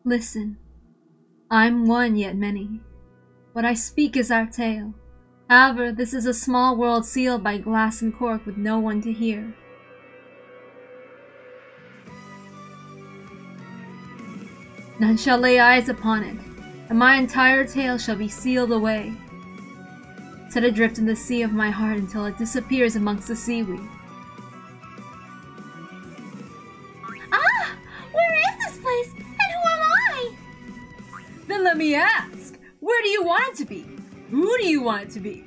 Listen, I'm one yet many. What I speak is our tale. However, this is a small world sealed by glass and cork with no one to hear. None shall lay eyes upon it, and my entire tale shall be sealed away, set adrift in the sea of my heart until it disappears amongst the seaweed. Ah! Where is this place? And who am I? Then let me ask, where do you want it to be? Who do you want it to be?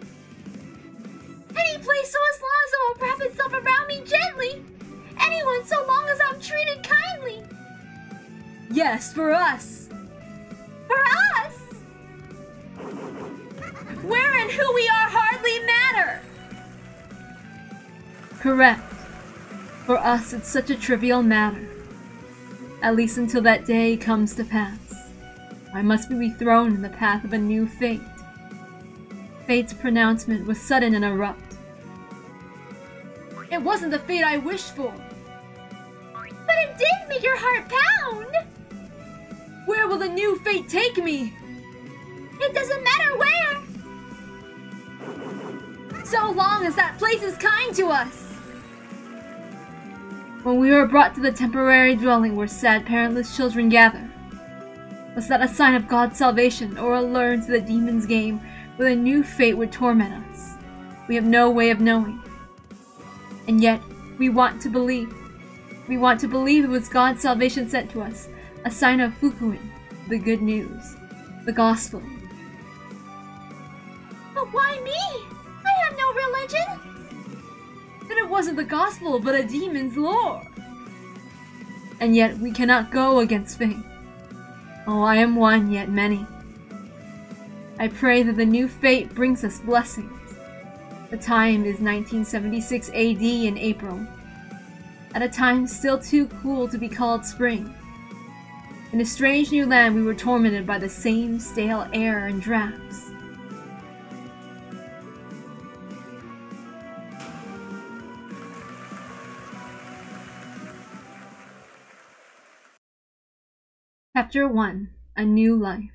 Any place so as long as it will wrap itself around me gently. Anyone so long as I'm treated kindly. Yes, for us. For us? Where and who we are hardly matter. Correct. For us, it's such a trivial matter. At least until that day comes to pass. I must be thrown in the path of a new fate. Fate's pronouncement was sudden and abrupt. It wasn't the fate I wished for. But it did make your heart pound! Where will the new fate take me? It doesn't matter where! So long as that place is kind to us! When we were brought to the temporary dwelling where sad parentless children gather, was that a sign of God's salvation or a lure into the demon's game where a new fate would torment us? We have no way of knowing. And yet, we want to believe. We want to believe it was God's salvation sent to us, a sign of Fukuin, the good news, the gospel. But why me? I have no religion. Then it wasn't the gospel, but a demon's lure. And yet we cannot go against fate. Oh, I am one, yet many. I pray that the new fate brings us blessings. The time is 1976 AD in April, at a time still too cool to be called spring. In a strange new land we were tormented by the same stale air and drafts. Chapter 1: A New Life.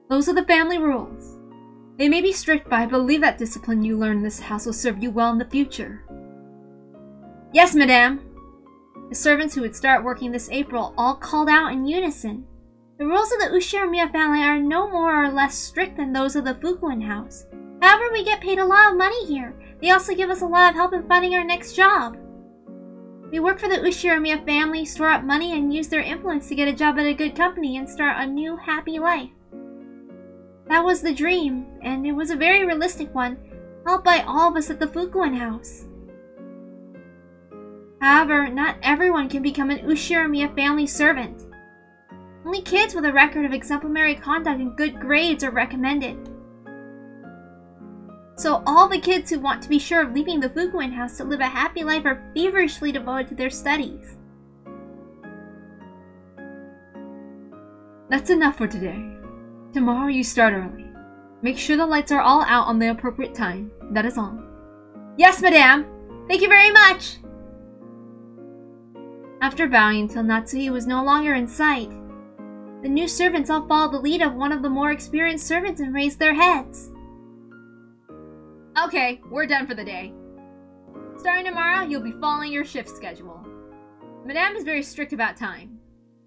Those are the family rules. They may be strict, but I believe that discipline you learn in this house will serve you well in the future. Yes, madame. The servants who would start working this April all called out in unison. The rules of the Ushiramiya family are no more or less strict than those of the Fukuin house. However, we get paid a lot of money here. They also give us a lot of help in finding our next job. We work for the Ushiramiya family, store up money, and use their influence to get a job at a good company and start a new, happy life. That was the dream, and it was a very realistic one, held by all of us at the Fukuin house. However, not everyone can become an Ushiramiya family servant. Only kids with a record of exemplary conduct and good grades are recommended. So all the kids who want to be sure of leaving the Fukuin house to live a happy life are feverishly devoted to their studies. That's enough for today. Tomorrow you start early. Make sure the lights are all out on the appropriate time. That is all. Yes, madame! Thank you very much! After bowing until Natsuhi was no longer in sight, the new servants all followed the lead of one of the more experienced servants and raised their heads. Okay, we're done for the day. Starting tomorrow, you'll be following your shift schedule. Madame is very strict about time.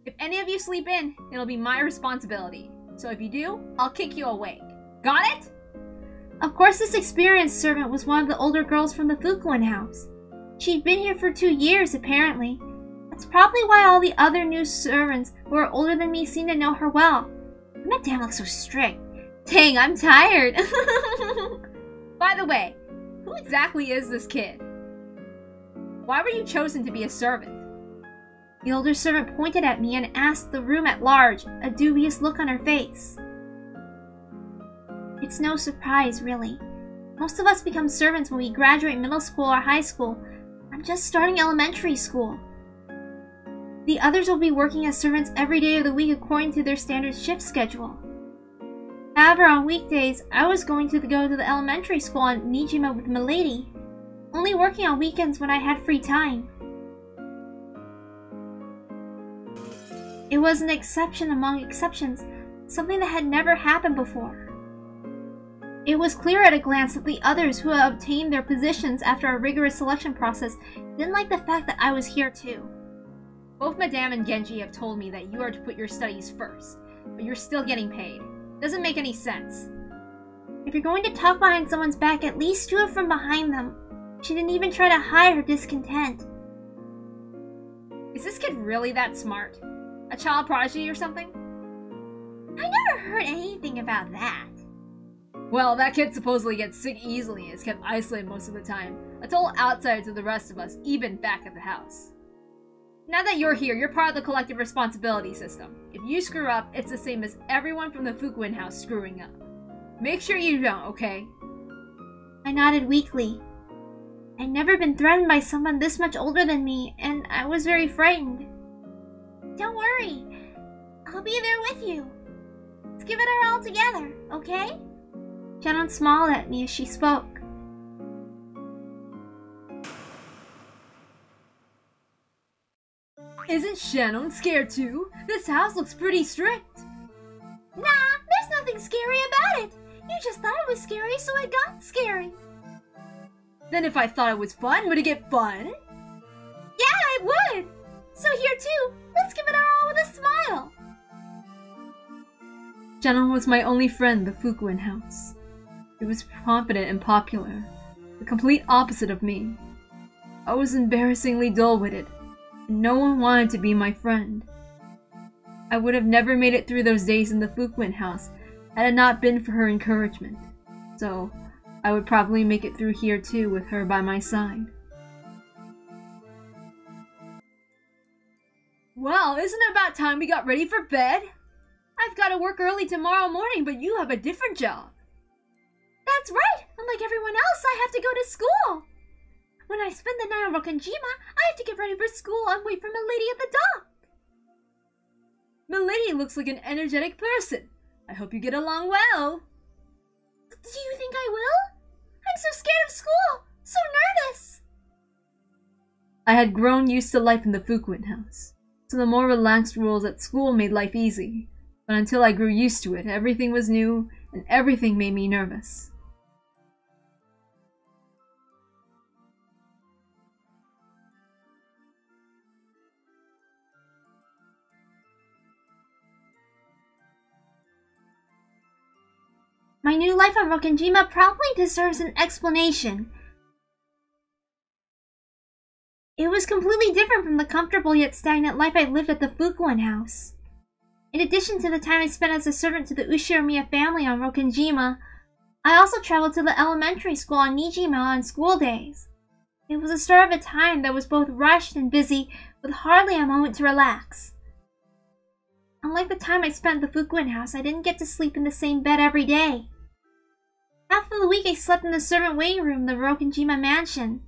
If any of you sleep in, it'll be my responsibility. So if you do, I'll kick you awake. Got it? Of course, this experienced servant was one of the older girls from the Fukuin house. She'd been here for 2 years, apparently. That's probably why all the other new servants who are older than me seem to know her well. Madame looks so strict. Dang, I'm tired. By the way, who exactly is this kid? Why were you chosen to be a servant? The older servant pointed at me and asked the room at large, a dubious look on her face. It's no surprise, really. Most of us become servants when we graduate middle school or high school. I'm just starting elementary school. The others will be working as servants every day of the week according to their standard shift schedule. However, on weekdays, I was going to go to the elementary school on Nijima with Milady, only working on weekends when I had free time. It was an exception among exceptions, something that had never happened before. It was clear at a glance that the others who had obtained their positions after a rigorous selection process didn't like the fact that I was here too. Both Madame and Genji have told me that you are to put your studies first, but you're still getting paid. Doesn't make any sense. If you're going to talk behind someone's back, at least do it from behind them. She didn't even try to hide her discontent. Is this kid really that smart? A child prodigy or something? I never heard anything about that. Well, that kid supposedly gets sick easily and is kept isolated most of the time. A total outsider to the rest of us, even back at the house. Now that you're here, you're part of the collective responsibility system. If you screw up, it's the same as everyone from the Fukuin house screwing up. Make sure you don't, okay? I nodded weakly. I'd never been threatened by someone this much older than me, and I was very frightened. Don't worry. I'll be there with you. Let's give it our all together, okay? Shannon smiled at me as she spoke. Isn't Shannon scared too? This house looks pretty strict. Nah, there's nothing scary about it. You just thought it was scary, so it got scary. Then if I thought it was fun, would it get fun? Yeah, it would. So here too, let's give it our all with a smile. Shannon was my only friend in the Fukuin house. He was confident and popular, the complete opposite of me. I was embarrassingly dull-witted, and no one wanted to be my friend. I would have never made it through those days in the Fukuin house had it not been for her encouragement, so I would probably make it through here too with her by my side. Well, isn't it about time we got ready for bed? I've got to work early tomorrow morning, but you have a different job. That's right! Unlike everyone else, I have to go to school! When I spend the night on Rokkenjima, I have to get ready for school and wait for Milady at the dock! Milady looks like an energetic person. I hope you get along well. Do you think I will? I'm so scared of school! So nervous! I had grown used to life in the Fukuin house, so the more relaxed rules at school made life easy. But until I grew used to it, everything was new, and everything made me nervous. My new life on Rokkenjima probably deserves an explanation. It was completely different from the comfortable yet stagnant life I lived at the Fukuin house. In addition to the time I spent as a servant to the Ushiromiya family on Rokkenjima, I also traveled to the elementary school on Nijima on school days. It was the start of a time that was both rushed and busy, with hardly a moment to relax. Unlike the time I spent at the Fukuin house, I didn't get to sleep in the same bed every day. Half of the week I slept in the servant waiting room of the Rokkenjima mansion.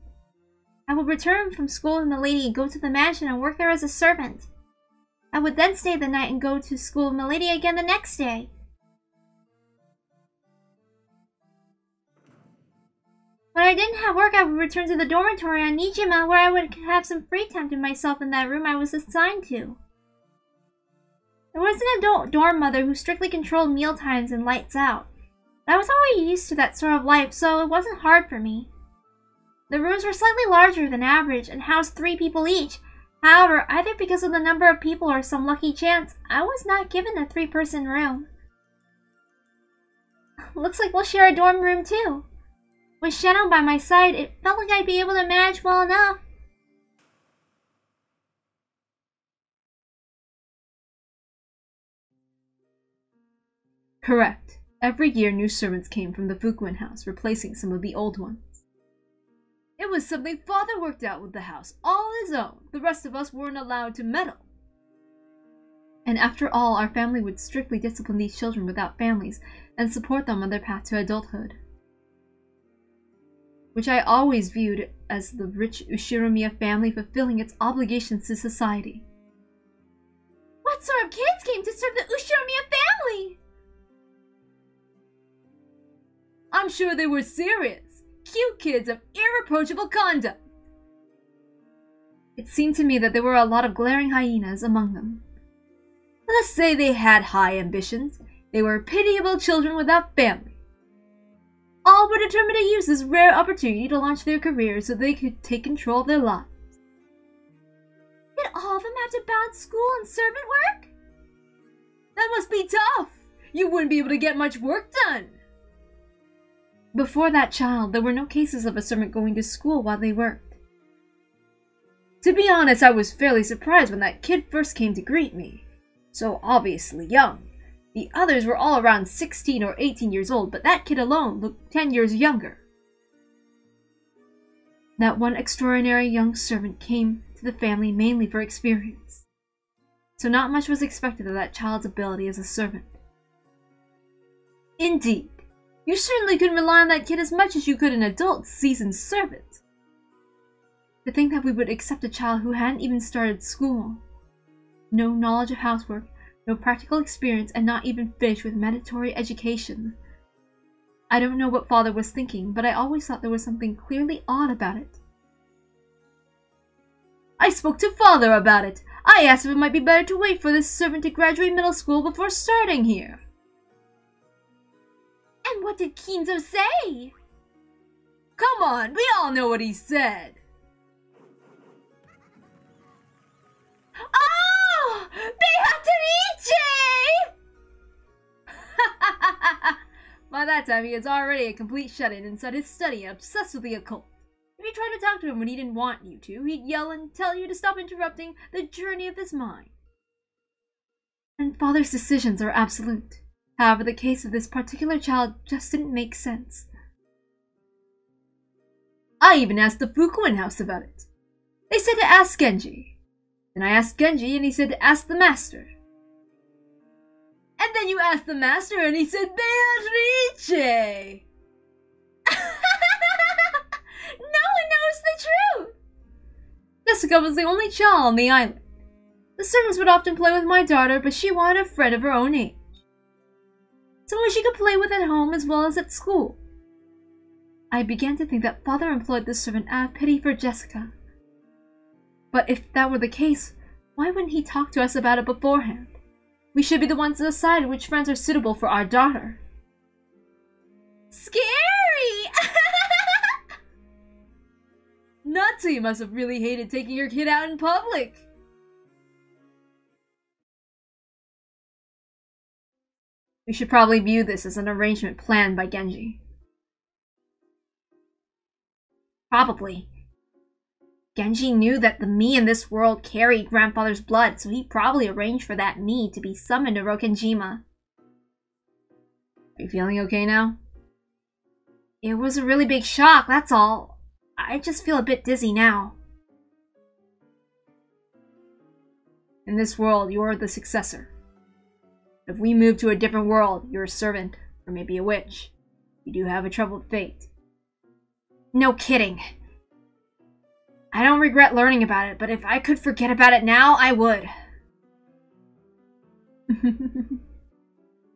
I would return from school with Milady and go to the mansion and work there as a servant. I would then stay the night and go to school with Milady again the next day. When I didn't have work, I would return to the dormitory on Nijima, where I would have some free time to myself in that room I was assigned to. There was an adult dorm mother who strictly controlled meal times and lights out. I was already used to that sort of life, so it wasn't hard for me. The rooms were slightly larger than average and housed 3 people each. However, either because of the number of people or some lucky chance, I was not given a 3-person room. Looks like we'll share a dorm room too. With Shannon by my side, it felt like I'd be able to manage well enough. Correct. Every year new servants came from the Fukuin house, replacing some of the old ones. It was something Father worked out with the house, all his own. The rest of us weren't allowed to meddle. And after all, our family would strictly discipline these children without families and support them on their path to adulthood. Which I always viewed as the rich Ushiromiya family fulfilling its obligations to society. What sort of kids came to serve the Ushiromiya family? I'm sure they were serious, cute kids of irreproachable conduct. It seemed to me that there were a lot of glaring hyenas among them. Let us say they had high ambitions. They were pitiable children without family. All were determined to use this rare opportunity to launch their careers so they could take control of their lives. Did all of them have to balance school and servant work? That must be tough. You wouldn't be able to get much work done. Before that child, there were no cases of a servant going to school while they worked. To be honest, I was fairly surprised when that kid first came to greet me. So obviously young. The others were all around 16 or 18 years old, but that kid alone looked 10 years younger. That one extraordinary young servant came to the family mainly for experience. So not much was expected of that child's ability as a servant. Indeed, you certainly couldn't rely on that kid as much as you could an adult, seasoned servant. To think that we would accept a child who hadn't even started school, no knowledge of housework, no practical experience, and not even finished with mandatory education. I don't know what father was thinking, but I always thought there was something clearly odd about it. I spoke to father about it. I asked if it might be better to wait for this servant to graduate middle school before starting here. And what did Kinzo say? Come on, we all know what he said. Oh! Beatrice! By that time, he is already a complete shut-in inside his study, obsessed with the occult. If you tried to talk to him when he didn't want you to, he'd yell and tell you to stop interrupting the journey of his mind. And father's decisions are absolute. However, the case of this particular child just didn't make sense. I even asked the Fukuen house about it. They said to ask Genji. Then I asked Genji and he said to ask the master. And then you asked the master and he said Beatrice! No one knows the truth! Jessica was the only child on the island. The servants would often play with my daughter, but she wanted a friend of her own age. Someone she could play with at home as well as at school. I began to think that father employed this servant out of pity for Jessica. But if that were the case, why wouldn't he talk to us about it beforehand? We should be the ones to decide which friends are suitable for our daughter. Scary! Natsu must have really hated taking your kid out in public. We should probably view this as an arrangement planned by Genji. Probably. Genji knew that the me in this world carried grandfather's blood, so he probably arranged for that me to be summoned to Rokenjima. Are you feeling okay now? It was a really big shock, that's all. I just feel a bit dizzy now. In this world, you're the successor. If we move to a different world, you're a servant, or maybe a witch. You do have a troubled fate. No kidding. I don't regret learning about it, but if I could forget about it now, I would.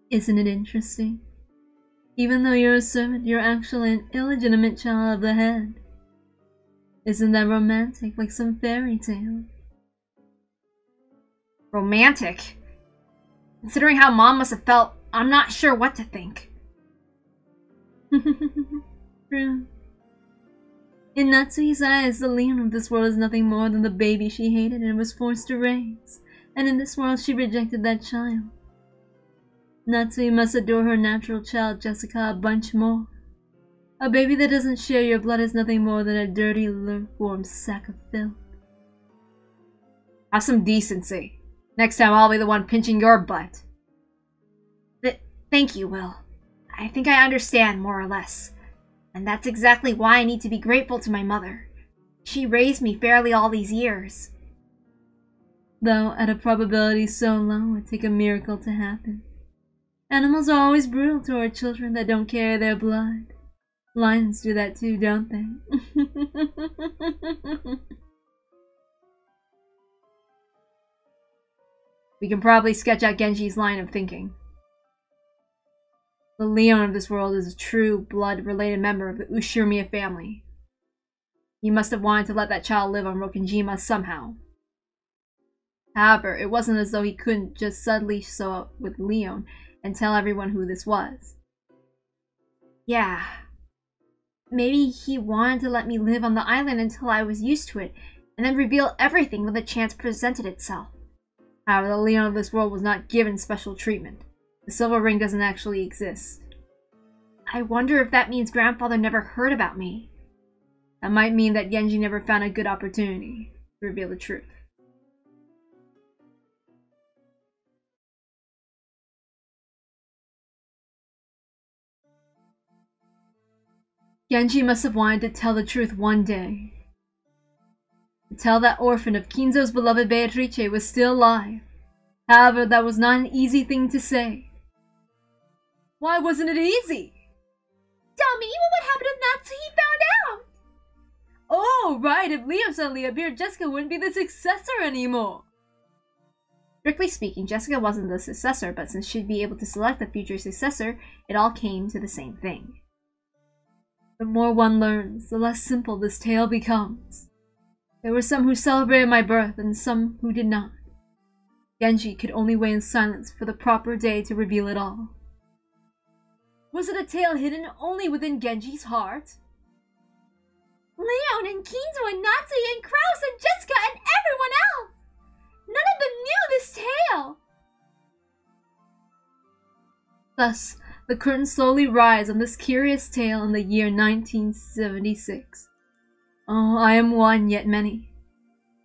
Isn't it interesting? Even though you're a servant, you're actually an illegitimate child of the head. Isn't that romantic, like some fairy tale? Romantic? Considering how Mom must have felt, I'm not sure what to think. True. In Natsui's eyes, the Leon of this world is nothing more than the baby she hated and was forced to raise. And in this world, she rejected that child. Natsui must adore her natural child, Jessica, a bunch more. A baby that doesn't share your blood is nothing more than a dirty, lukewarm sack of filth. Have some decency. Next time I'll be the one pinching your butt. Thank you, Will. I think I understand, more or less. And that's exactly why I need to be grateful to my mother. She raised me fairly all these years. Though at a probability so low it'd take a miracle to happen. Animals are always brutal toward children that don't carry their blood. Lions do that too, don't they? We can probably sketch out Genji's line of thinking. The Leon of this world is a true blood-related member of the Ushirimiya family. He must have wanted to let that child live on Rokenjima somehow. However, it wasn't as though he couldn't just suddenly show up with Leon and tell everyone who this was. Yeah. Maybe he wanted to let me live on the island until I was used to it, and then reveal everything when the chance presented itself. However, the Leon of this world was not given special treatment. The silver ring doesn't actually exist. I wonder if that means grandfather never heard about me. That might mean that Genji never found a good opportunity to reveal the truth. Genji must have wanted to tell the truth one day. To tell that orphan of Kinzo's beloved Beatrice was still alive. However, that was not an easy thing to say. Why wasn't it easy? Tell me, what would happen if Natsuhi found out? Oh, right, if Liam suddenly appeared, Jessica wouldn't be the successor anymore. Strictly speaking, Jessica wasn't the successor, but since she'd be able to select the future successor, it all came to the same thing. The more one learns, the less simple this tale becomes. There were some who celebrated my birth, and some who did not. Genji could only wait in silence for the proper day to reveal it all. Was it a tale hidden only within Genji's heart? Leon and Kinzo and Natsuhi and Kraus and Jessica and everyone else! None of them knew this tale! Thus, the curtain slowly rises on this curious tale in the year 1976. Oh, I am one, yet many.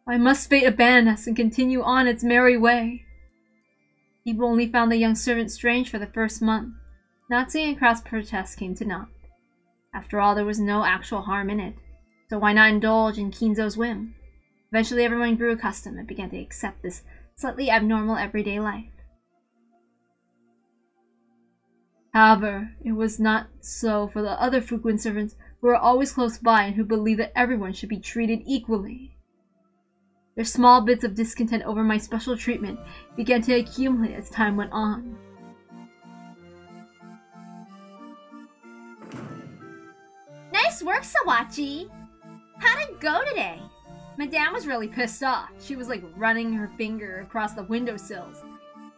Why must fate abandon us and continue on its merry way? People only found the young servant strange for the first month. Natsuhi and Kraus' protests came to naught. After all, there was no actual harm in it, so why not indulge in Kinzo's whim? Eventually everyone grew accustomed and began to accept this slightly abnormal everyday life. However, it was not so for the other Fukuen servants who were always close by and who believed that everyone should be treated equally. Their small bits of discontent over my special treatment began to accumulate as time went on. Nice work, Sawachi! How'd it go today? Madame was really pissed off. She was like running her finger across the windowsills.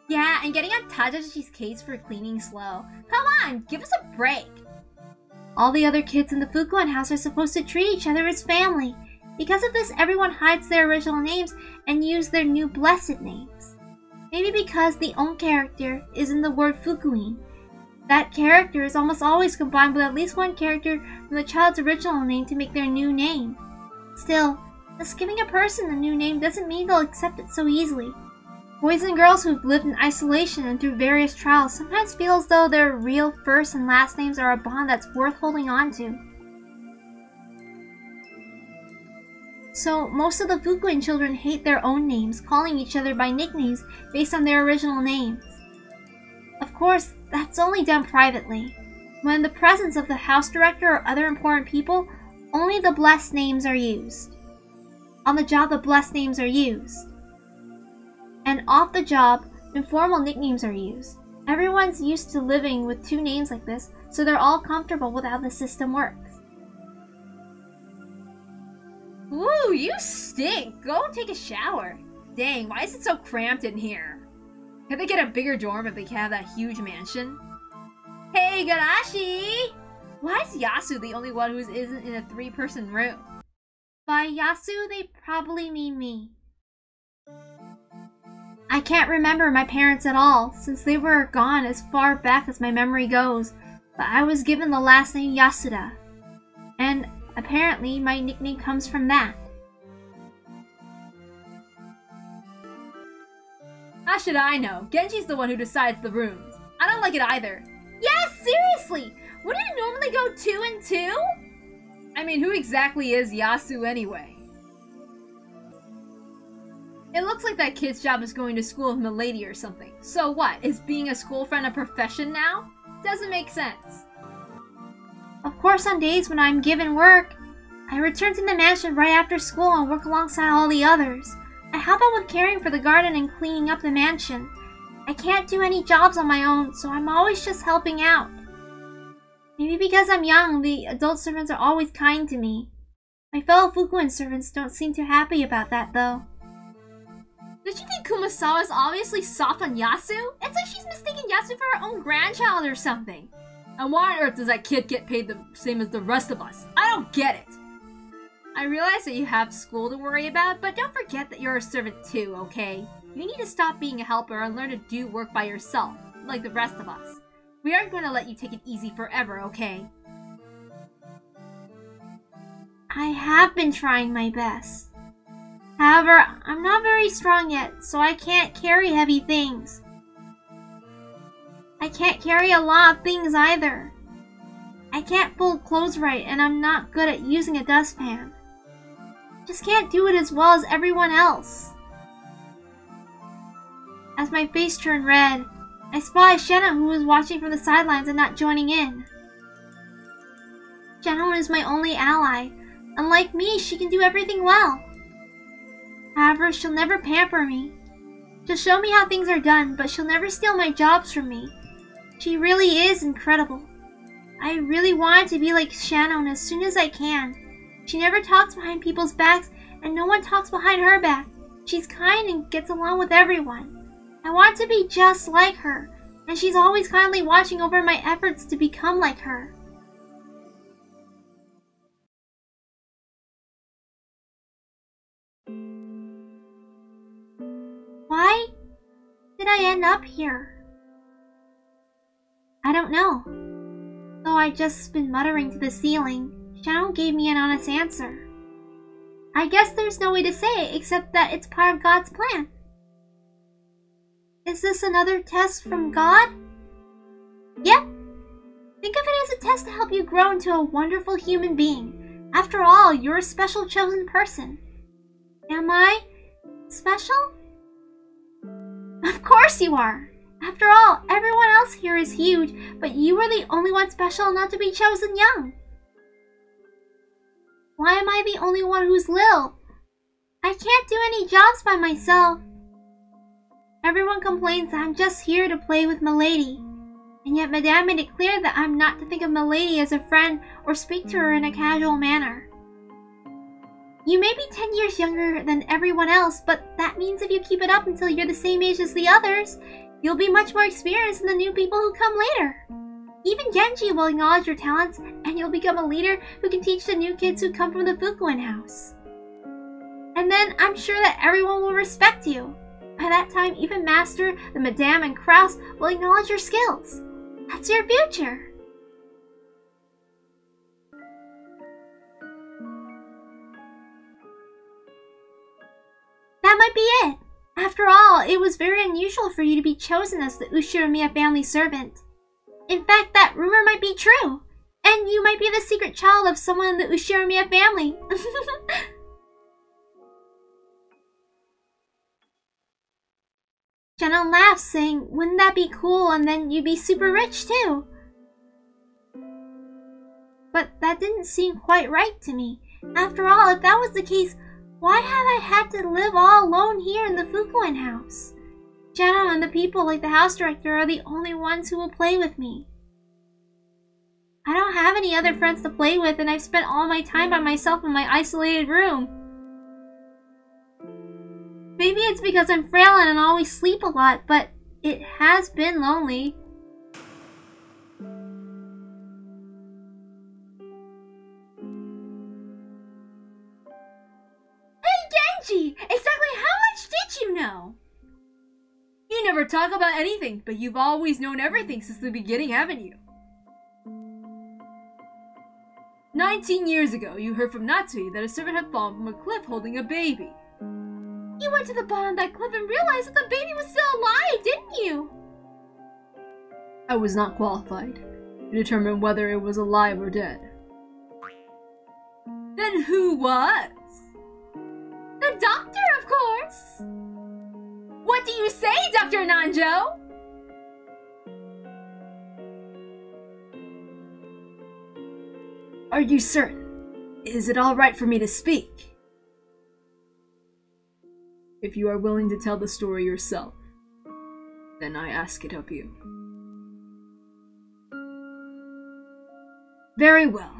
Yeah, and getting on Tadaji's case for cleaning slow. Come on, give us a break! All the other kids in the Fukuen house are supposed to treat each other as family. Because of this, everyone hides their original names and use their new blessed names. Maybe because the own character is in the word Fukuin. That character is almost always combined with at least one character from the child's original name to make their new name. Still, just giving a person a new name doesn't mean they'll accept it so easily. Boys and girls who've lived in isolation and through various trials sometimes feel as though their real first and last names are a bond that's worth holding on to. So, most of the Fukuen children hate their own names, calling each other by nicknames based on their original names. Of course, that's only done privately. When in the presence of the house director or other important people, only the blessed names are used. On the job, the blessed names are used. And off the job, informal nicknames are used. Everyone's used to living with two names like this, so they're all comfortable with how the system works. Ooh, you stink! Go take a shower! Dang, why is it so cramped in here? Can they get a bigger dorm if they have that huge mansion? Hey, Garashi! Why is Yasu the only one who isn't in a 3-person room? By Yasu, they probably mean me. I can't remember my parents at all, since they were gone as far back as my memory goes, but I was given the last name Yasuda. And apparently my nickname comes from that. How should I know? Genji's the one who decides the rooms. I don't like it either. Yeah, seriously! Wouldn't it normally go 2 and 2? I mean, who exactly is Yasu anyway? It looks like that kid's job is going to school with Milady or something. So what? Is being a school friend a profession now? Doesn't make sense. Of course, on days when I'm given work, I return to the mansion right after school and work alongside all the others. I help out with caring for the garden and cleaning up the mansion. I can't do any jobs on my own, so I'm always just helping out. Maybe because I'm young, the adult servants are always kind to me. My fellow Fukuen servants don't seem too happy about that, though. Did you think Kumasawa is obviously soft on Yasu? It's like she's mistaken Yasu for her own grandchild or something. And why on earth does that kid get paid the same as the rest of us? I don't get it. I realize that you have school to worry about, but don't forget that you're a servant too, okay? You need to stop being a helper and learn to do work by yourself, like the rest of us. We aren't going to let you take it easy forever, okay? I have been trying my best. However, I'm not very strong yet, so I can't carry heavy things. I can't carry a lot of things either. I can't fold clothes right, and I'm not good at using a dustpan. Just can't do it as well as everyone else. As my face turned red, I spotted Shannon, who was watching from the sidelines and not joining in. Shannon is my only ally. Unlike me, she can do everything well. However, she'll never pamper me. She'll show me how things are done, but she'll never steal my jobs from me. She really is incredible. I really want to be like Shannon as soon as I can. She never talks behind people's backs, and no one talks behind her back. She's kind and gets along with everyone. I want to be just like her, and she's always kindly watching over my efforts to become like her. Why did I end up here? I don't know. Though I'd just been muttering to the ceiling, Shadow gave me an honest answer. I guess there's no way to say it except that it's part of God's plan. Is this another test from God? Yep. Think of it as a test to help you grow into a wonderful human being. After all, you're a special chosen person. Am I special? Of course you are! After all, everyone else here is huge, but you are the only one special not to be chosen young. Why am I the only one who's little? I can't do any jobs by myself. Everyone complains that I'm just here to play with Milady, and yet Madame made it clear that I'm not to think of Milady as a friend or speak to her in a casual manner. You may be 10 years younger than everyone else, but that means if you keep it up until you're the same age as the others, you'll be much more experienced than the new people who come later. Even Genji will acknowledge your talents, and you'll become a leader who can teach the new kids who come from the Fukuen house. And then I'm sure that everyone will respect you. By that time, even Master, the Madame, and Kraus will acknowledge your skills. That's your future. That might be it. After all, it was very unusual for you to be chosen as the Ushiromiya family servant. In fact, that rumor might be true. And you might be the secret child of someone in the Ushiromiya family. Jenna laughed, saying, wouldn't that be cool, and then you'd be super rich too? But that didn't seem quite right to me. After all, if that was the case, why have I had to live all alone here in the Fukuen house? Jenna and the people like the house director are the only ones who will play with me. I don't have any other friends to play with, and I've spent all my time by myself in my isolated room. Maybe it's because I'm frail and I always sleep a lot, but it has been lonely. Exactly how much did you know? You never talk about anything, but you've always known everything since the beginning, haven't you? 19 years ago, you heard from Natsui that a servant had fallen from a cliff holding a baby. You went to the bottom of that cliff and realized that the baby was still alive, didn't you? I was not qualified to determine whether it was alive or dead. Then who was? The doctor, of course! you say, Dr. Nanjo? Are you certain? Is it all right for me to speak? If you are willing to tell the story yourself, then I ask it of you. Very well.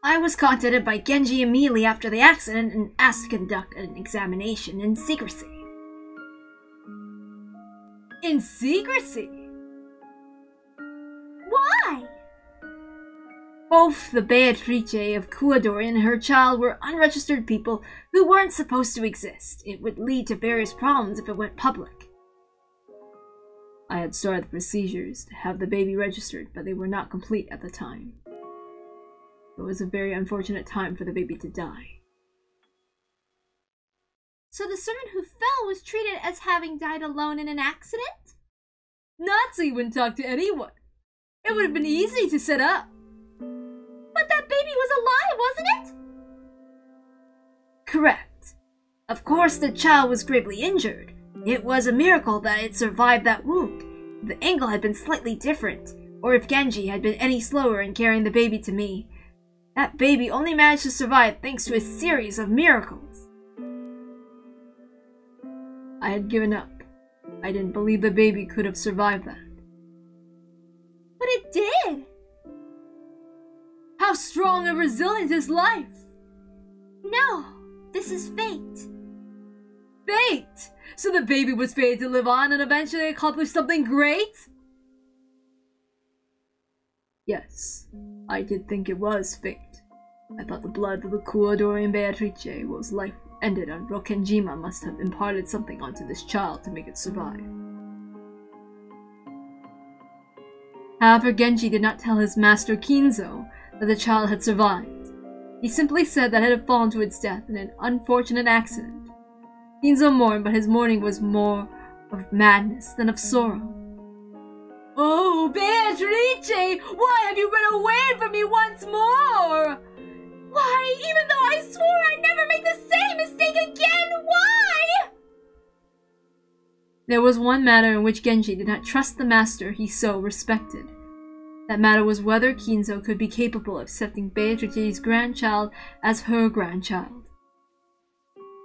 I was contacted by Genji immediately after the accident and asked to conduct an examination in secrecy. In secrecy? Why? Both the Beatrice of Kuadori and her child were unregistered people who weren't supposed to exist. It would lead to various problems if it went public. I had started the procedures to have the baby registered, but they were not complete at the time. It was a very unfortunate time for the baby to die. So the servant who fell was treated as having died alone in an accident? Natsu wouldn't talk to anyone. It would have been easy to set up. But that baby was alive, wasn't it? Correct. Of course, the child was gravely injured. It was a miracle that it survived that wound. If the angle had been slightly different, or if Genji had been any slower in carrying the baby to me, that baby only managed to survive thanks to a series of miracles. I had given up. I didn't believe the baby could have survived that. But it did! How strong and resilient is life! No, this is fate. Fate! So the baby was fated to live on and eventually accomplish something great? Yes, I did think it was fate. I thought the blood of the Kuadori and Beatrice, whose life ended on Rokenjima, must have imparted something onto this child to make it survive. However, Genji did not tell his master Kinzo that the child had survived. He simply said that it had fallen to its death in an unfortunate accident. Kinzo mourned, but his mourning was more of madness than of sorrow. Oh, Beatrice! Why have you run away from me once more? Why, even though I swore I'd never make the same mistake again, why? There was one matter in which Genji did not trust the master he so respected. That matter was whether Kinzo could be capable of accepting Beatrice's grandchild as her grandchild.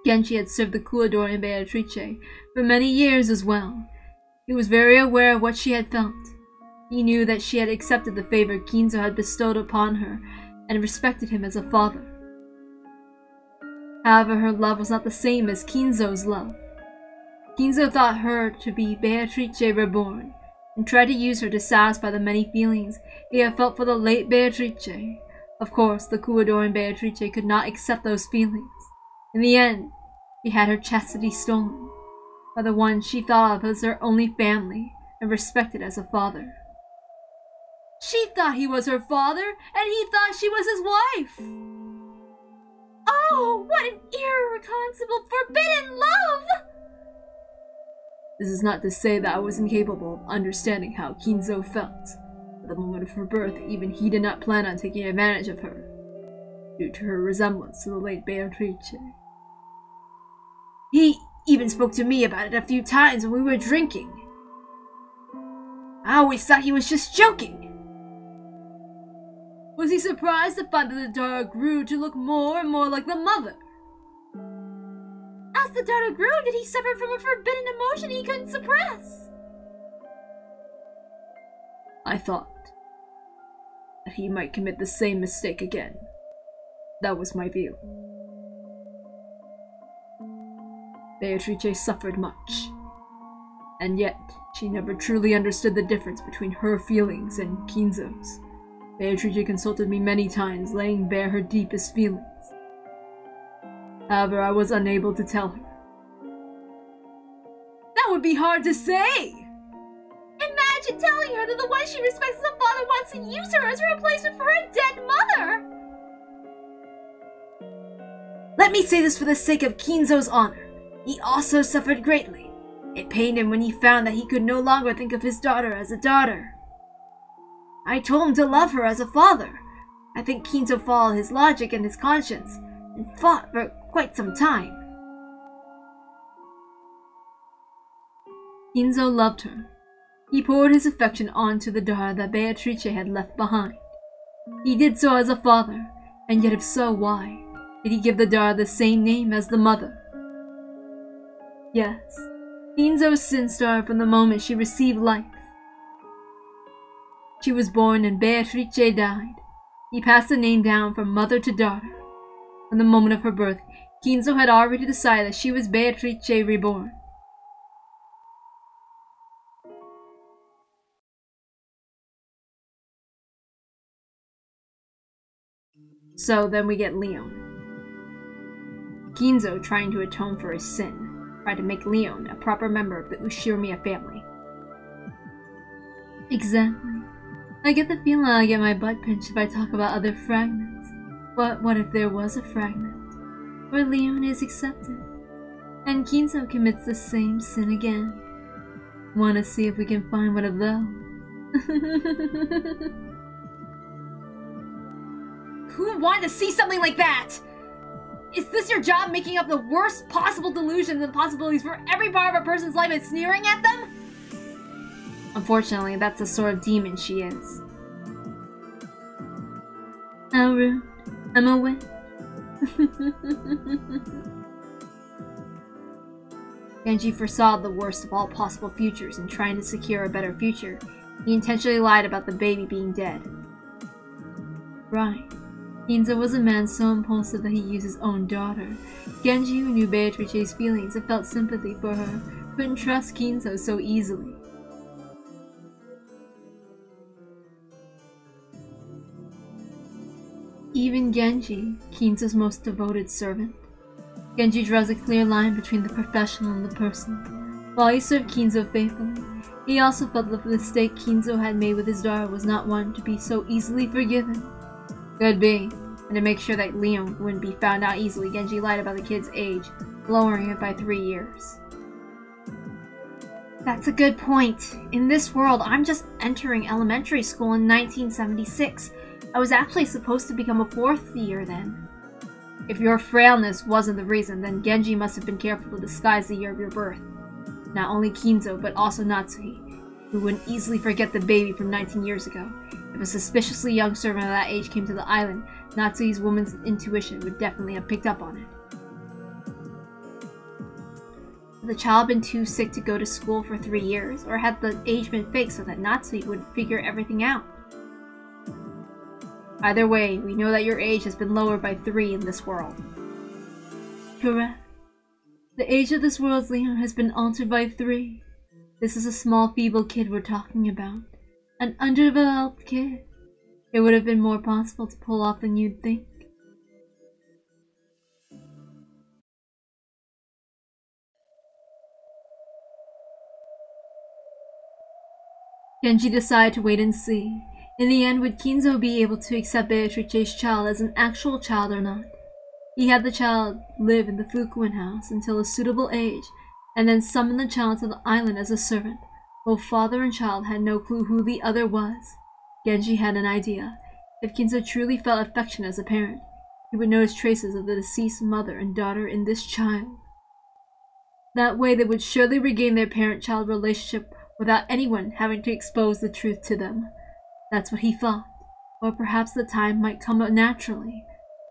Genji had served the Kuadori and Beatrice for many years as well. He was very aware of what she had felt. He knew that she had accepted the favor Kinzo had bestowed upon her and respected him as a father. However, her love was not the same as Kinzo's love. Kinzo thought her to be Beatrice reborn, and tried to use her to satisfy the many feelings he had felt for the late Beatrice. Of course, the Kuadori and Beatrice could not accept those feelings. In the end, she had her chastity stolen by the one she thought of as her only family and respected as a father. She thought he was her father, and he thought she was his wife. Oh, what an irreconcilable, forbidden love! This is not to say that I was incapable of understanding how Kinzo felt. At the moment of her birth, even he did not plan on taking advantage of her, due to her resemblance to the late Beatrice. He even spoke to me about it a few times when we were drinking. I always thought he was just joking. Was he surprised to find that the daughter grew to look more and more like the mother? As the daughter grew, did he suffer from a forbidden emotion he couldn't suppress? I thought that he might commit the same mistake again. That was my view. Beatrice suffered much, and yet she never truly understood the difference between her feelings and Kinzo's. Beatrice consulted me many times, laying bare her deepest feelings. However, I was unable to tell her. That would be hard to say! Imagine telling her that the one she respects as a father wants to use her as a replacement for her dead mother! Let me say this for the sake of Kinzo's honor. He also suffered greatly. It pained him when he found that he could no longer think of his daughter as a daughter. I told him to love her as a father. I think Kinzo followed his logic and his conscience. and fought for quite some time. Kinzo loved her. He poured his affection onto the daughter that Beatrice had left behind. He did so as a father, and yet if so, why did he give the daughter the same name as the mother? Yes, Kinzo's sin started from the moment she received life. She was born and Beatrice died. He passed the name down from mother to daughter. From the moment of her birth, Kinzo had already decided that she was Beatrice reborn. So then we get Leon. Kinzo, trying to atone for his sin, tried to make Leon a proper member of the Ushirimiya family. Exactly. I get the feeling I'll get my butt pinched if I talk about other fragments. But what if there was a fragment where Leon is accepted, and Kinzo commits the same sin again? Wanna see if we can find one of those? Who would want to see something like that? Is this your job, making up the worst possible delusions and possibilities for every part of a person's life and sneering at them? Unfortunately, that's the sort of demon she is. How rude. I'm a witch. Genji foresaw the worst of all possible futures in trying to secure a better future. He intentionally lied about the baby being dead. Right. Kinzo was a man so impulsive that he used his own daughter. Genji, who knew Beatrice's feelings and felt sympathy for her, couldn't trust Kinzo so easily. Even Genji, Kinzo's most devoted servant. Genji draws a clear line between the professional and the personal. While he served Kinzo faithfully, he also felt that the mistake Kinzo had made with his daughter was not one to be so easily forgiven. Could be, and to make sure that Leon wouldn't be found out easily, Genji lied about the kid's age, lowering it by 3 years. That's a good point. In this world, I'm just entering elementary school in 1976. I was actually supposed to become a 4th year then. If your frailness wasn't the reason, then Genji must have been careful to disguise the year of your birth. Not only Kinzo, but also Natsuki, who wouldn't easily forget the baby from 19 years ago. If a suspiciously young servant of that age came to the island, Natsuki's woman's intuition would definitely have picked up on it. Had the child been too sick to go to school for 3 years, or had the age been fake so that Natsuki would figure everything out? Either way, we know that your age has been lowered by 3 in this world. Correct. The age of this world's Leon has been altered by 3. This is a small, feeble kid we're talking about. An underdeveloped kid. It would have been more possible to pull off than you'd think. Genji decided to wait and see. In the end, would Kinzo be able to accept Beatrice's child as an actual child or not? He had the child live in the Fukuen house until a suitable age, and then summoned the child to the island as a servant. Both father and child had no clue who the other was. Genji had an idea. If Kinzo truly felt affection as a parent, he would notice traces of the deceased mother and daughter in this child. That way they would surely regain their parent-child relationship without anyone having to expose the truth to them. That's what he thought. Or perhaps the time might come naturally.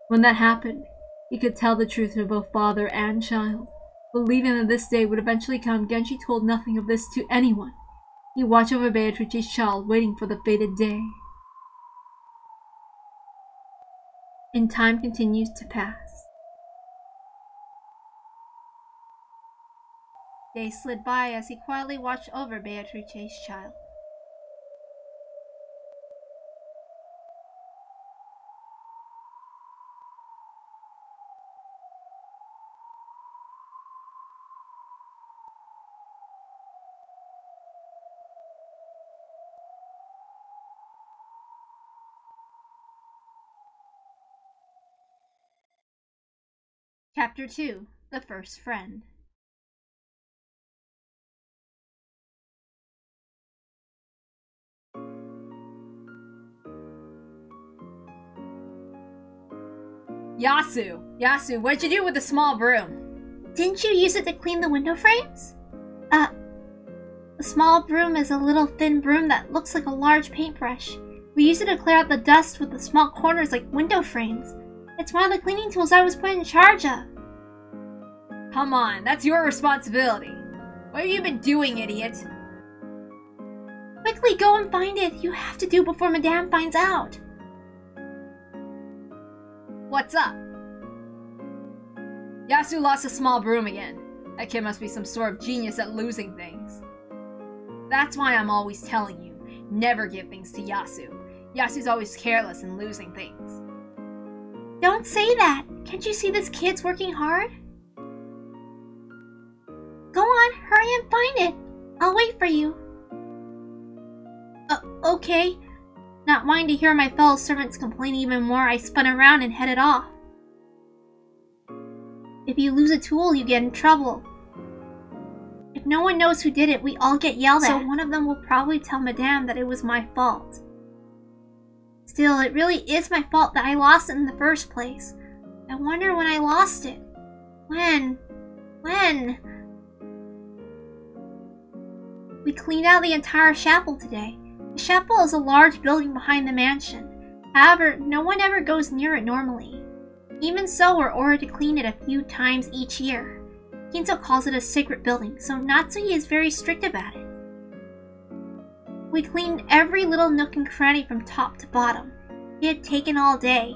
When that happened, he could tell the truth to both father and child. Believing that this day would eventually come, Genji told nothing of this to anyone. He watched over Beatrice's child, waiting for the fated day. And time continues to pass. Days slid by as he quietly watched over Beatrice's child. Chapter 2: The First Friend. Yasu, what'd you do with the small broom? Didn't you use it to clean the window frames? The small broom is a little thin broom that looks like a large paintbrush. We use it to clear out the dust with the small corners like window frames. It's one of the cleaning tools I was put in charge of. Come on, that's your responsibility. What have you been doing, idiot? Quickly go and find it. You have to do before Madame finds out. What's up? Yasu lost a small broom again. That kid must be some sort of genius at losing things. That's why I'm always telling you, never give things to Yasu. Yasu's always careless and losing things. Don't say that. Can't you see this kid's working hard? Go on, hurry and find it. I'll wait for you. Okay. Not wanting to hear my fellow servants complain even more, I spun around and headed off. If you lose a tool, you get in trouble. If no one knows who did it, we all get yelled at. So one of them will probably tell Madame that it was my fault. Still, it really is my fault that I lost it in the first place. I wonder when I lost it. When? We cleaned out the entire chapel today. The chapel is a large building behind the mansion. However, no one ever goes near it normally. Even so, we're ordered to clean it a few times each year. Kinzo calls it a sacred building, so Natsuki is very strict about it. We cleaned every little nook and cranny from top to bottom. It had taken all day.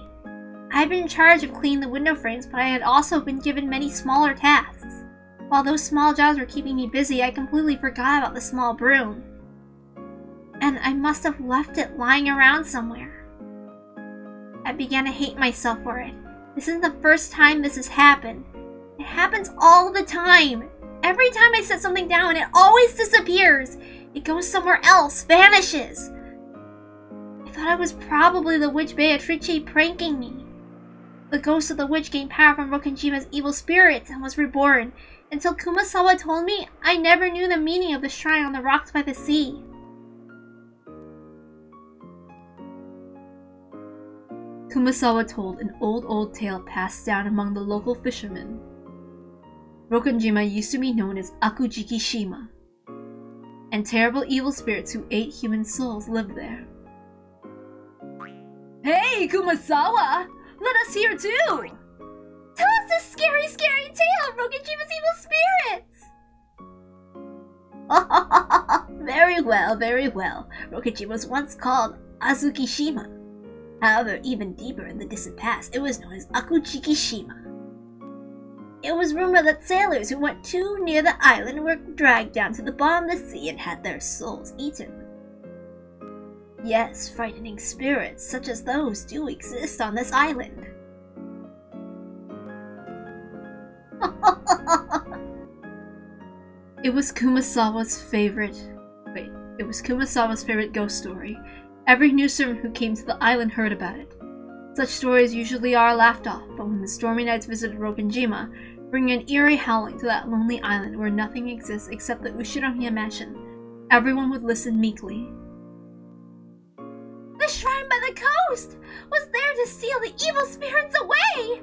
I had been in charge of cleaning the window frames, but I had also been given many smaller tasks. While those small jobs were keeping me busy, I completely forgot about the small broom. And I must have left it lying around somewhere. I began to hate myself for it. This isn't the first time this has happened. It happens all the time. Every time I set something down, it always disappears. It goes somewhere else, vanishes. I thought I was probably the witch Beatrice pranking me. The ghost of the witch gained power from Rokenjima's evil spirits and was reborn. Until Kumasawa told me, I never knew the meaning of the shrine on the rocks by the sea. Kumasawa told an old tale passed down among the local fishermen. Rokenjima used to be known as Akujikishima, and terrible evil spirits who ate human souls lived there. Hey, Kumasawa! Let us hear too! Tell us this scary tale of Rokenjima's evil spirits! Very well. Rokenjima was once called Azukishima. However, even deeper in the distant past, it was known as Akujikishima. It was rumored that sailors who went too near the island were dragged down to the bottom of the sea and had their souls eaten. Yes, frightening spirits such as those do exist on this island. It was Kumasawa's favorite ghost story. Every new servant who came to the island heard about it. Such stories usually are laughed off, but when the stormy nights visited Rokenjima, bringing an eerie howling to that lonely island where nothing exists except the Ushiromiya mansion, everyone would listen meekly. The shrine by the coast was there to seal the evil spirits away!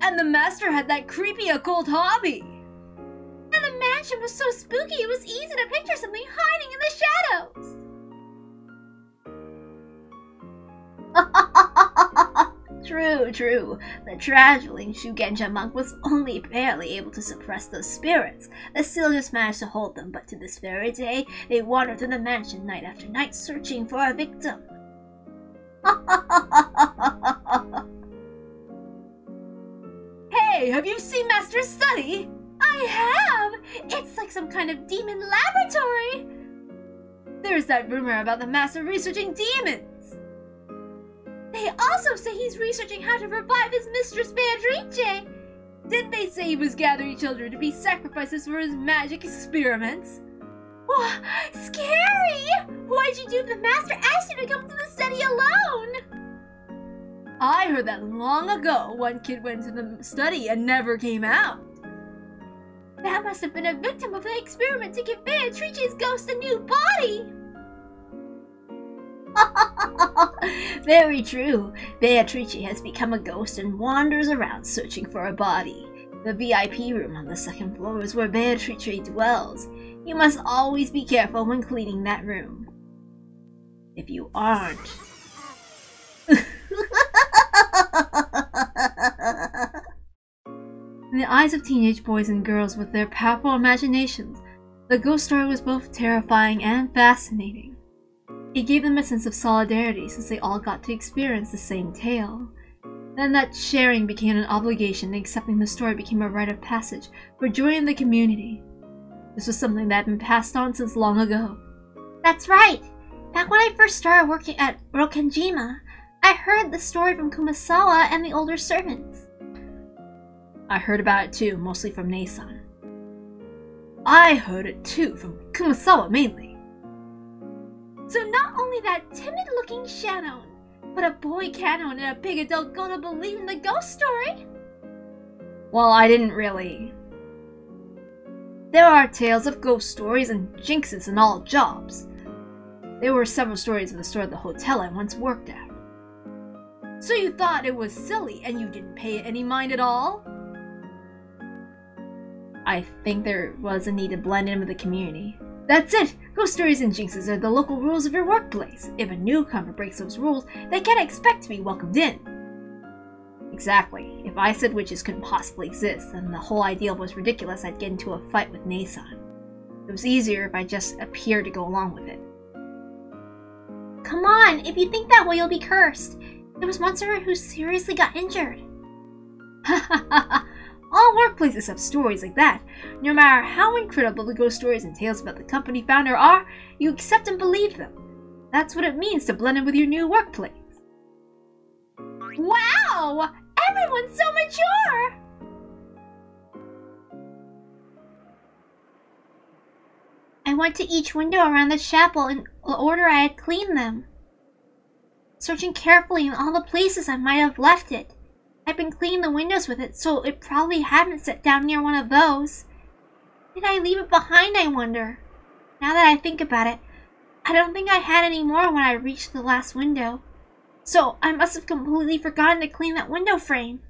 And the master had that creepy occult hobby! And the mansion was so spooky it was easy to picture something hiding in the shadows! True. The traveling Shugenja monk was only barely able to suppress those spirits. They still just managed to hold them, but to this very day, they wander through the mansion night after night searching for a victim. Hey, have you seen Master's study? I have! It's like some kind of demon laboratory! There's that rumor about the Master researching demons! They also say he's researching how to revive his mistress Beatrice! Didn't they say he was gathering children to be sacrifices for his magic experiments? Oh, scary! Why'd you do if the master asked you to come to the study alone? I heard that long ago one kid went to the study and never came out. That must have been a victim of the experiment to give Beatrice's ghost a new body! Very true. Beatrice has become a ghost and wanders around searching for a body. The VIP room on the second floor is where Beatrice dwells. You must always be careful when cleaning that room. If you aren't... In the eyes of teenage boys and girls with their powerful imaginations, the ghost story was both terrifying and fascinating. It gave them a sense of solidarity since they all got to experience the same tale. Then that sharing became an obligation and accepting the story became a rite of passage for joining the community. This was something that had been passed on since long ago. That's right! Back when I first started working at Rokenjima, I heard the story from Kumasawa and the older servants. I heard about it too, mostly from Nei-san. I heard it too, from Kumasawa mainly. So not only that timid-looking Shannon, but a boy canon and a big adult gonna believe in the ghost story? Well, I didn't really. There are tales of ghost stories and jinxes in all jobs. There were several stories of the store at the hotel I once worked at. So you thought it was silly and you didn't pay it any mind at all? I think there was a need to blend in with the community. That's it! Ghost stories and jinxes are the local rules of your workplace. If a newcomer breaks those rules, they can't expect to be welcomed in. Exactly. If I said witches couldn't possibly exist, then the whole idea was ridiculous. I'd get into a fight with Nei-san. It was easier if I just appeared to go along with it. Come on, if you think that way, you'll be cursed. There was one servant who seriously got injured. Ha ha ha ha! All workplaces have stories like that. No matter how incredible the ghost stories and tales about the company founder are, you accept and believe them. That's what it means to blend in with your new workplace. Wow! Everyone's so mature! I went to each window around the chapel in the order I had cleaned them, searching carefully in all the places I might have left it. I've been cleaning the windows with it, so it probably hadn't set down near one of those. Did I leave it behind, I wonder? Now that I think about it, I don't think I had any more when I reached the last window. So I must have completely forgotten to clean that window frame.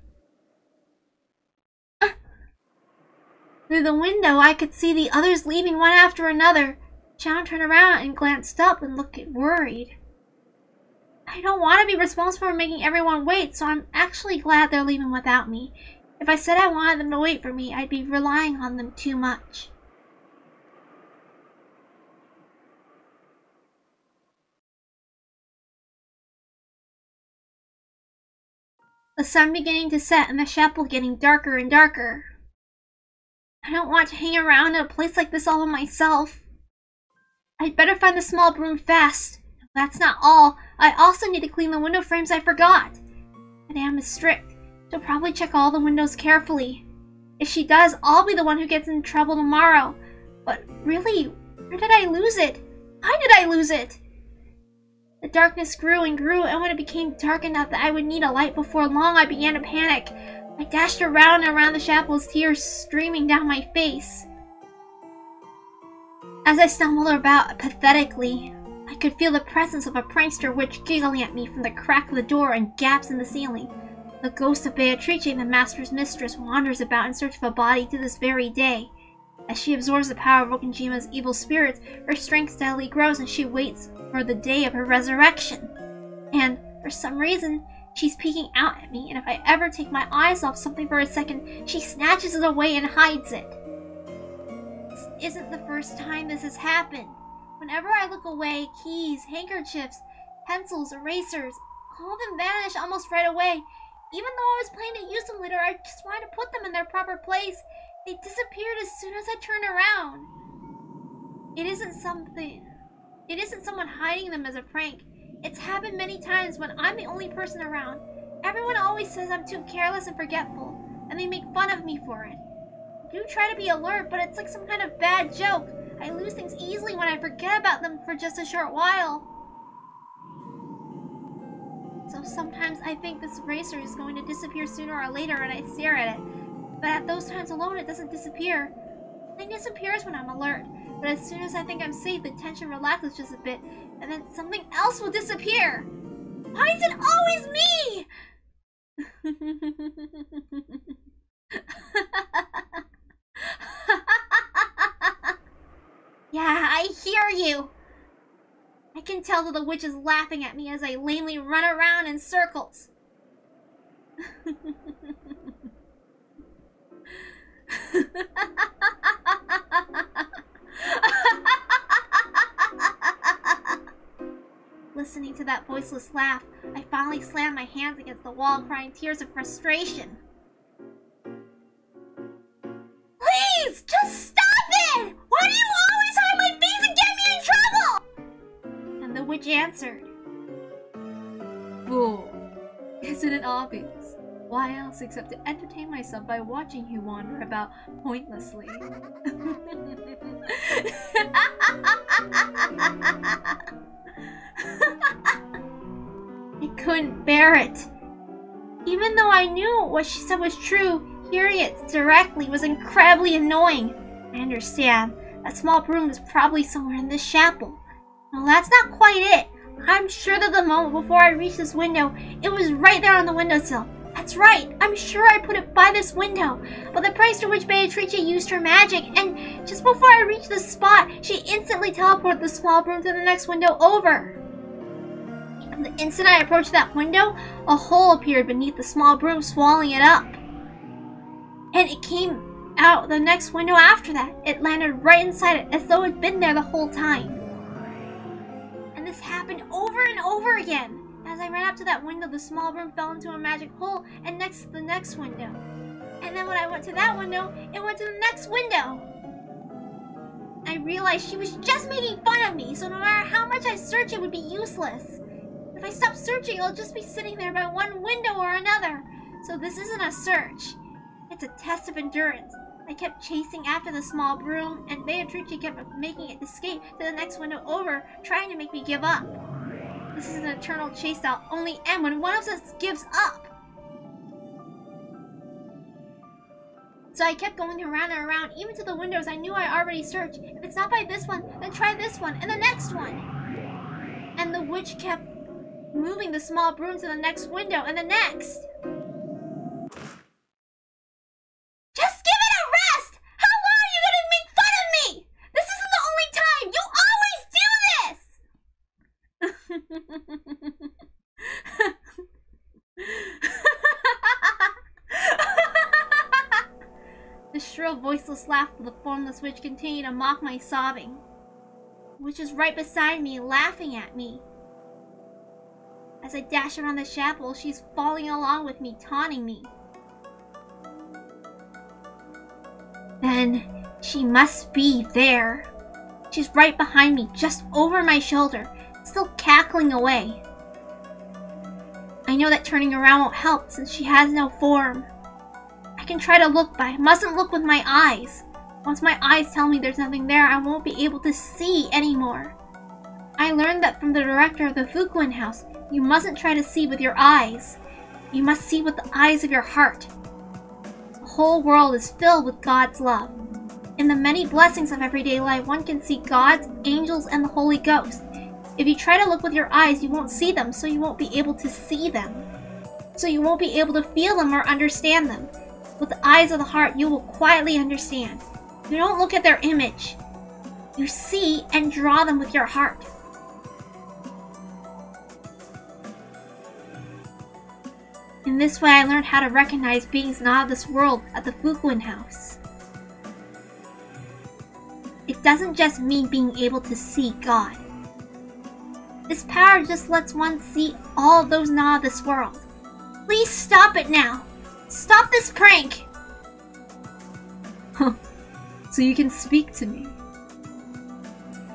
Through the window, I could see the others leaving one after another. Chow turned around and glanced up and looked worried. I don't want to be responsible for making everyone wait, so I'm actually glad they're leaving without me. If I said I wanted them to wait for me, I'd be relying on them too much. The sun beginning to set and the chapel getting darker and darker. I don't want to hang around in a place like this all by myself. I'd better find the small broom fast. That's not all. I also need to clean the window frames I forgot. Madame is strict. She'll probably check all the windows carefully. If she does, I'll be the one who gets in trouble tomorrow. But really, where did I lose it? How did I lose it? The darkness grew and grew, and when it became dark enough that I would need a light before long, I began to panic. I dashed around and around the chapel, tears streaming down my face. As I stumbled about pathetically, I could feel the presence of a prankster witch giggling at me from the crack of the door and gaps in the ceiling. The ghost of Beatrice, the master's mistress, wanders about in search of a body to this very day. As she absorbs the power of Rokenjima's evil spirits, her strength steadily grows and she waits for the day of her resurrection. And, for some reason, she's peeking out at me, and if I ever take my eyes off something for a second, she snatches it away and hides it. This isn't the first time this has happened. Whenever I look away, keys, handkerchiefs, pencils, erasers, all of them vanish almost right away. Even though I was planning to use them later, I just wanted to put them in their proper place. They disappeared as soon as I turned around. It isn't someone hiding them as a prank. It's happened many times when I'm the only person around. Everyone always says I'm too careless and forgetful, and they make fun of me for it. I do try to be alert, but it's like some kind of bad joke. I lose things easily when I forget about them for just a short while. So sometimes I think this eraser is going to disappear sooner or later and I stare at it. But at those times alone, it doesn't disappear. It disappears when I'm alert. But as soon as I think I'm safe, the tension relaxes just a bit, and then something else will disappear. Why is it always me? Yeah, I hear you. I can tell that the witch is laughing at me as I lamely run around in circles. Listening to that voiceless laugh, I finally slammed my hands against the wall, crying tears of frustration. Please, just stop it! Why do you always hide my face and get me in trouble? And the witch answered. Fool, isn't it obvious? Why else except to entertain myself by watching you wander about pointlessly? I couldn't bear it. Even though I knew what she said was true, hearing it directly was incredibly annoying. I understand. That small broom is probably somewhere in this chapel. No, that's not quite it. I'm sure that the moment before I reached this window, it was right there on the windowsill. That's right, I'm sure I put it by this window. But the priest to which Beatrice used her magic, and just before I reached the spot, she instantly teleported the small broom to the next window over. And the instant I approached that window, a hole appeared beneath the small broom, swallowing it up. And it came out the next window after that. It landed right inside it, as though it had been there the whole time. And this happened over and over again. As I ran up to that window, the small broom fell into a magic hole and next to the next window. And then when I went to that window, it went to the next window. I realized she was just making fun of me, so no matter how much I searched, it would be useless. If I stop searching, it'll just be sitting there by one window or another. So this isn't a search. It's a test of endurance. I kept chasing after the small broom, and Beatrice kept making it escape to the next window over, trying to make me give up. This is an eternal chase that'll only end when one of us gives up. So I kept going around and around, even to the windows I knew I already searched. If it's not by this one, then try this one, and the next one. And the witch kept moving the small broom to the next window, and the next. Just give it a rest! How long are you gonna make fun of me? This isn't the only time! You always do this! The shrill, voiceless laugh of the formless witch continued to mock my sobbing. The witch is right beside me, laughing at me. As I dash around the chapel, she's following along with me, taunting me. Then she must be there. She's right behind me, just over my shoulder, still cackling away. I know that turning around won't help since she has no form. I can try to look, but I mustn't look with my eyes. Once my eyes tell me there's nothing there, I won't be able to see anymore. I learned that from the director of the Fukuen house. You mustn't try to see with your eyes. You must see with the eyes of your heart. The whole world is filled with God's love. In the many blessings of everyday life, one can see gods, angels, and the Holy Ghost. If you try to look with your eyes, you won't see them, so you won't be able to see them. So you won't be able to feel them or understand them. With the eyes of the heart, you will quietly understand. You don't look at their image. You see and draw them with your heart. In this way, I learned how to recognize beings not of this world at the Fukuen house. It doesn't just mean being able to see God. This power just lets one see all of those not of this world. Please stop it now! Stop this prank! Huh. So you can speak to me.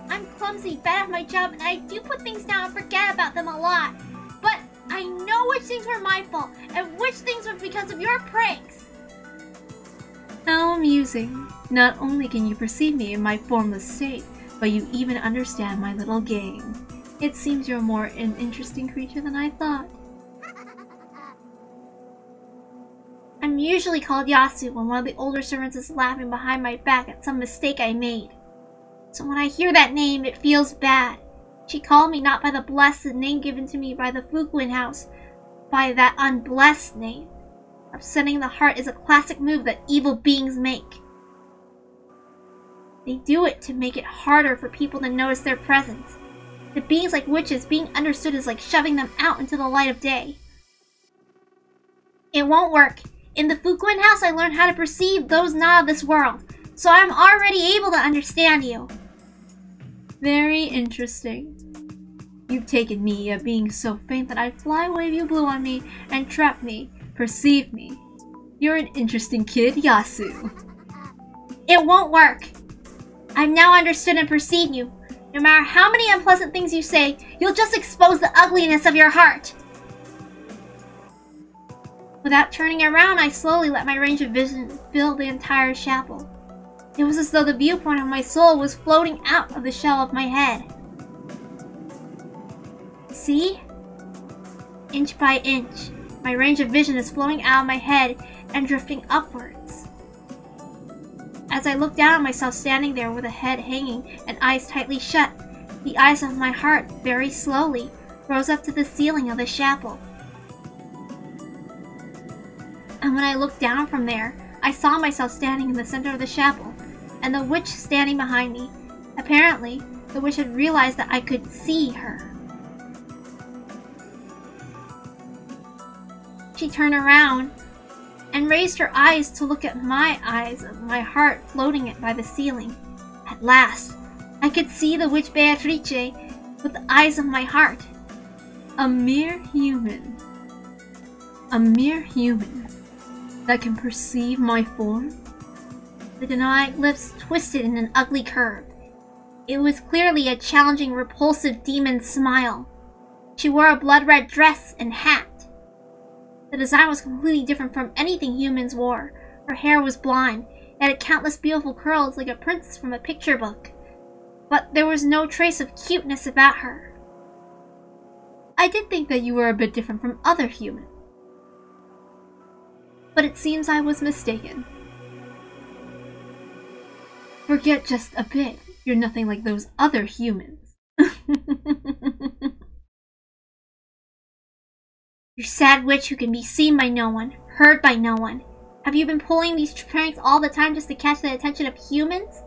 I'm clumsy, bad at my job, and I do put things down and forget about them a lot. But I know which things were my fault, and which things were because of your pranks. How amusing. Not only can you perceive me in my formless state, but you even understand my little game. It seems you're more an interesting creature than I thought. I'm usually called Yasu when one of the older servants is laughing behind my back at some mistake I made. So when I hear that name, it feels bad. She called me not by the blessed name given to me by the Fukuin house, by that unblessed name. Upsetting the heart is a classic move that evil beings make. They do it to make it harder for people to notice their presence. To beings like witches, being understood is like shoving them out into the light of day. It won't work. In the Fukuin house, I learned how to perceive those not of this world, so I'm already able to understand you. Very interesting. You've taken me, a being so faint that I'd fly away if you blew on me and trap me, perceive me. You're an interesting kid, Yasu. It won't work. I've now understood and perceived you. No matter how many unpleasant things you say, you'll just expose the ugliness of your heart. Without turning around, I slowly let my range of vision fill the entire chapel. It was as though the viewpoint of my soul was floating out of the shell of my head. See? Inch by inch, my range of vision is flowing out of my head and drifting upwards. As I looked down at myself standing there with a head hanging and eyes tightly shut, the eyes of my heart very slowly rose up to the ceiling of the chapel. And when I looked down from there, I saw myself standing in the center of the chapel, and the witch standing behind me. Apparently, the witch had realized that I could see her. She turned around and raised her eyes to look at my eyes of my heart floating by the ceiling. At last, I could see the witch Beatrice with the eyes of my heart. A mere human. A mere human that can perceive my form? The demonic lips twisted in an ugly curve. It was clearly a challenging, repulsive demon smile. She wore a blood-red dress and hat. The design was completely different from anything humans wore. Her hair was blonde, it had countless beautiful curls like a princess from a picture book. But there was no trace of cuteness about her. I did think that you were a bit different from other humans. But it seems I was mistaken. Forget just a bit. You're nothing like those other humans. You're sad witch who can be seen by no one, heard by no one. Have you been pulling these pranks all the time just to catch the attention of humans?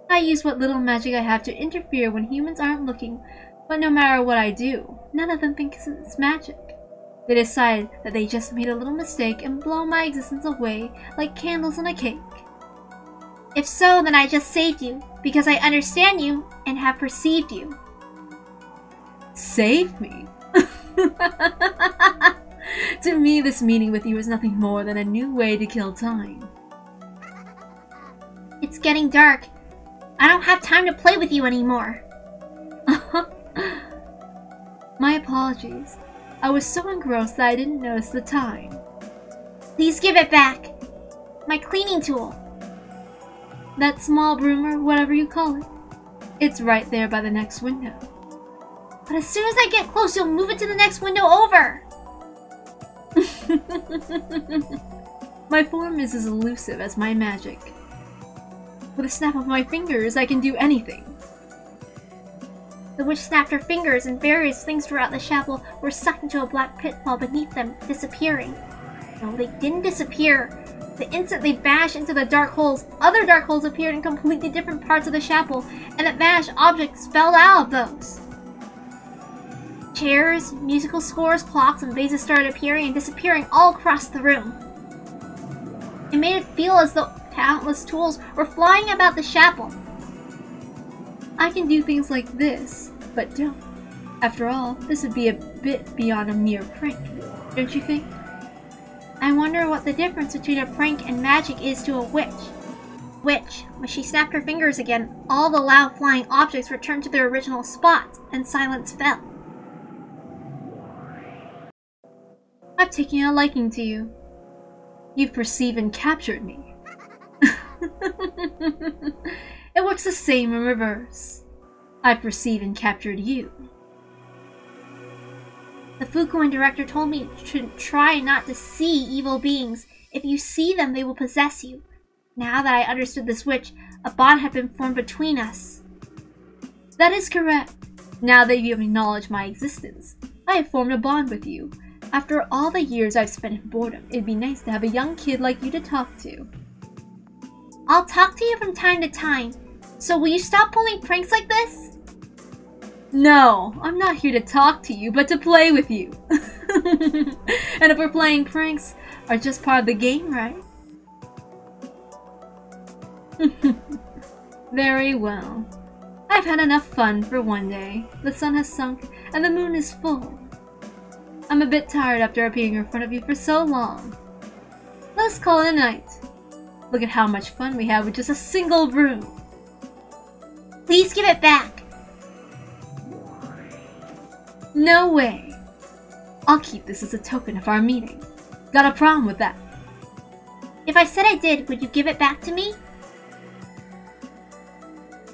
I use what little magic I have to interfere when humans aren't looking, but no matter what I do, none of them think it's magic. They decide that they just made a little mistake and blow my existence away like candles on a cake. If so, then I just saved you, because I understand you and have perceived you. Save me? To me, this meeting with you is nothing more than a new way to kill time. It's getting dark. I don't have time to play with you anymore. My apologies. I was so engrossed that I didn't notice the time. Please give it back. My cleaning tool. That small broom or whatever you call it. It's right there by the next window. But as soon as I get close, you'll move it to the next window over. My form is as elusive as my magic. With a snap of my fingers, I can do anything. The witch snapped her fingers, and various things throughout the chapel were sucked into a black pitfall beneath them, disappearing. No, they didn't disappear. The instant they vanished into the dark holes, other dark holes appeared in completely different parts of the chapel, and that vanished objects fell out of those. Chairs, musical scores, clocks, and vases started appearing and disappearing all across the room. It made it feel as though countless tools were flying about the chapel. I can do things like this, but don't. After all, this would be a bit beyond a mere prank, don't you think? I wonder what the difference between a prank and magic is to a witch. When she snapped her fingers again, all the loud flying objects returned to their original spots, and silence fell. I've taken a liking to you. You've perceived and captured me. It works the same in reverse. I perceive and captured you. The Fukuin director told me to try not to see evil beings. If you see them, they will possess you. Now that I understood this witch, a bond had been formed between us. That is correct. Now that you have acknowledged my existence, I have formed a bond with you. After all the years I've spent in boredom, it'd be nice to have a young kid like you to talk to. I'll talk to you from time to time, so will you stop pulling pranks like this? No, I'm not here to talk to you, but to play with you. And if we're playing pranks, are just part of the game, right? Very well. I've had enough fun for one day. The sun has sunk, and the moon is full. I'm a bit tired after appearing in front of you for so long. Let's call it a night. Look at how much fun we had with just a single broom. Please give it back. No way. I'll keep this as a token of our meeting. Got a problem with that? If I said I did, would you give it back to me?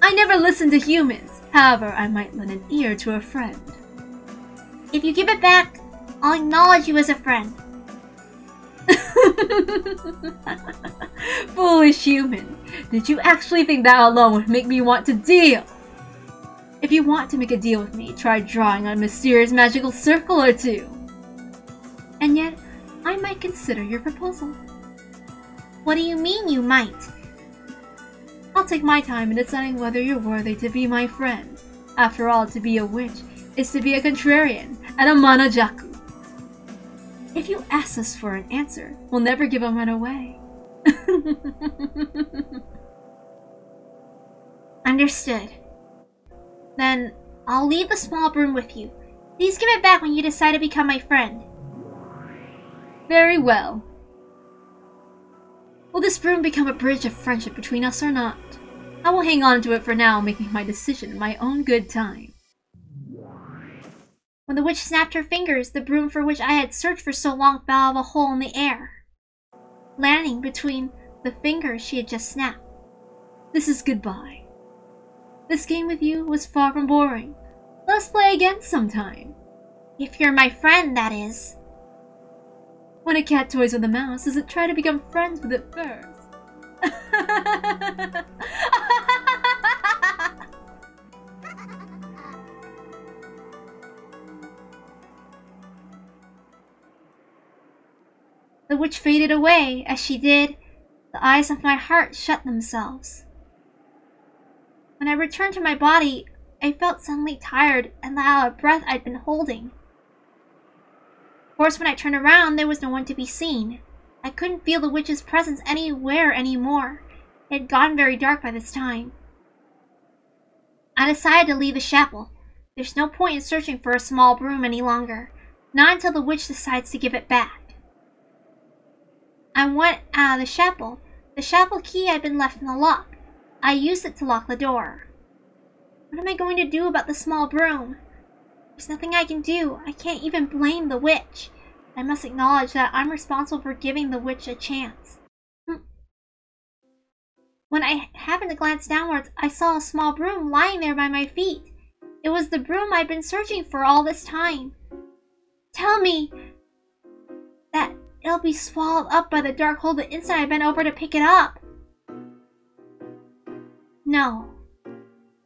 I never listen to humans. However, I might lend an ear to a friend. If you give it back, I'll acknowledge you as a friend. Foolish human. Did you actually think that alone would make me want to deal? If you want to make a deal with me, try drawing a mysterious magical circle or two. And yet, I might consider your proposal. What do you mean you might? I'll take my time in deciding whether you're worthy to be my friend. After all, to be a witch is to be a contrarian and a manajaku. If you ask us for an answer, we'll never give them right away. Understood. Then, I'll leave the small broom with you. Please give it back when you decide to become my friend. Very well. Will this broom become a bridge of friendship between us or not? I will hang on to it for now, making my decision in my own good time. When the witch snapped her fingers, the broom for which I had searched for so long fell out of a hole in the air, landing between the fingers she had just snapped. This is goodbye. This game with you was far from boring. Let's play again sometime. If you're my friend, that is. When a cat toys with a mouse, does it try to become friends with it first? The witch faded away. As she did, the eyes of my heart shut themselves. When I returned to my body, I felt suddenly tired and let out a breath I'd been holding. Of course, when I turned around, there was no one to be seen. I couldn't feel the witch's presence anywhere anymore. It had gotten very dark by this time. I decided to leave the chapel. There's no point in searching for a small broom any longer, not until the witch decides to give it back. I went out of the chapel. The chapel key had been left in the lock. I used it to lock the door. What am I going to do about the small broom? There's nothing I can do. I can't even blame the witch. I must acknowledge that I'm responsible for giving the witch a chance. When I happened to glance downwards, I saw a small broom lying there by my feet. It was the broom I'd been searching for all this time. Tell me that it'll be swallowed up by the dark hole the instant I bent over to pick it up. No.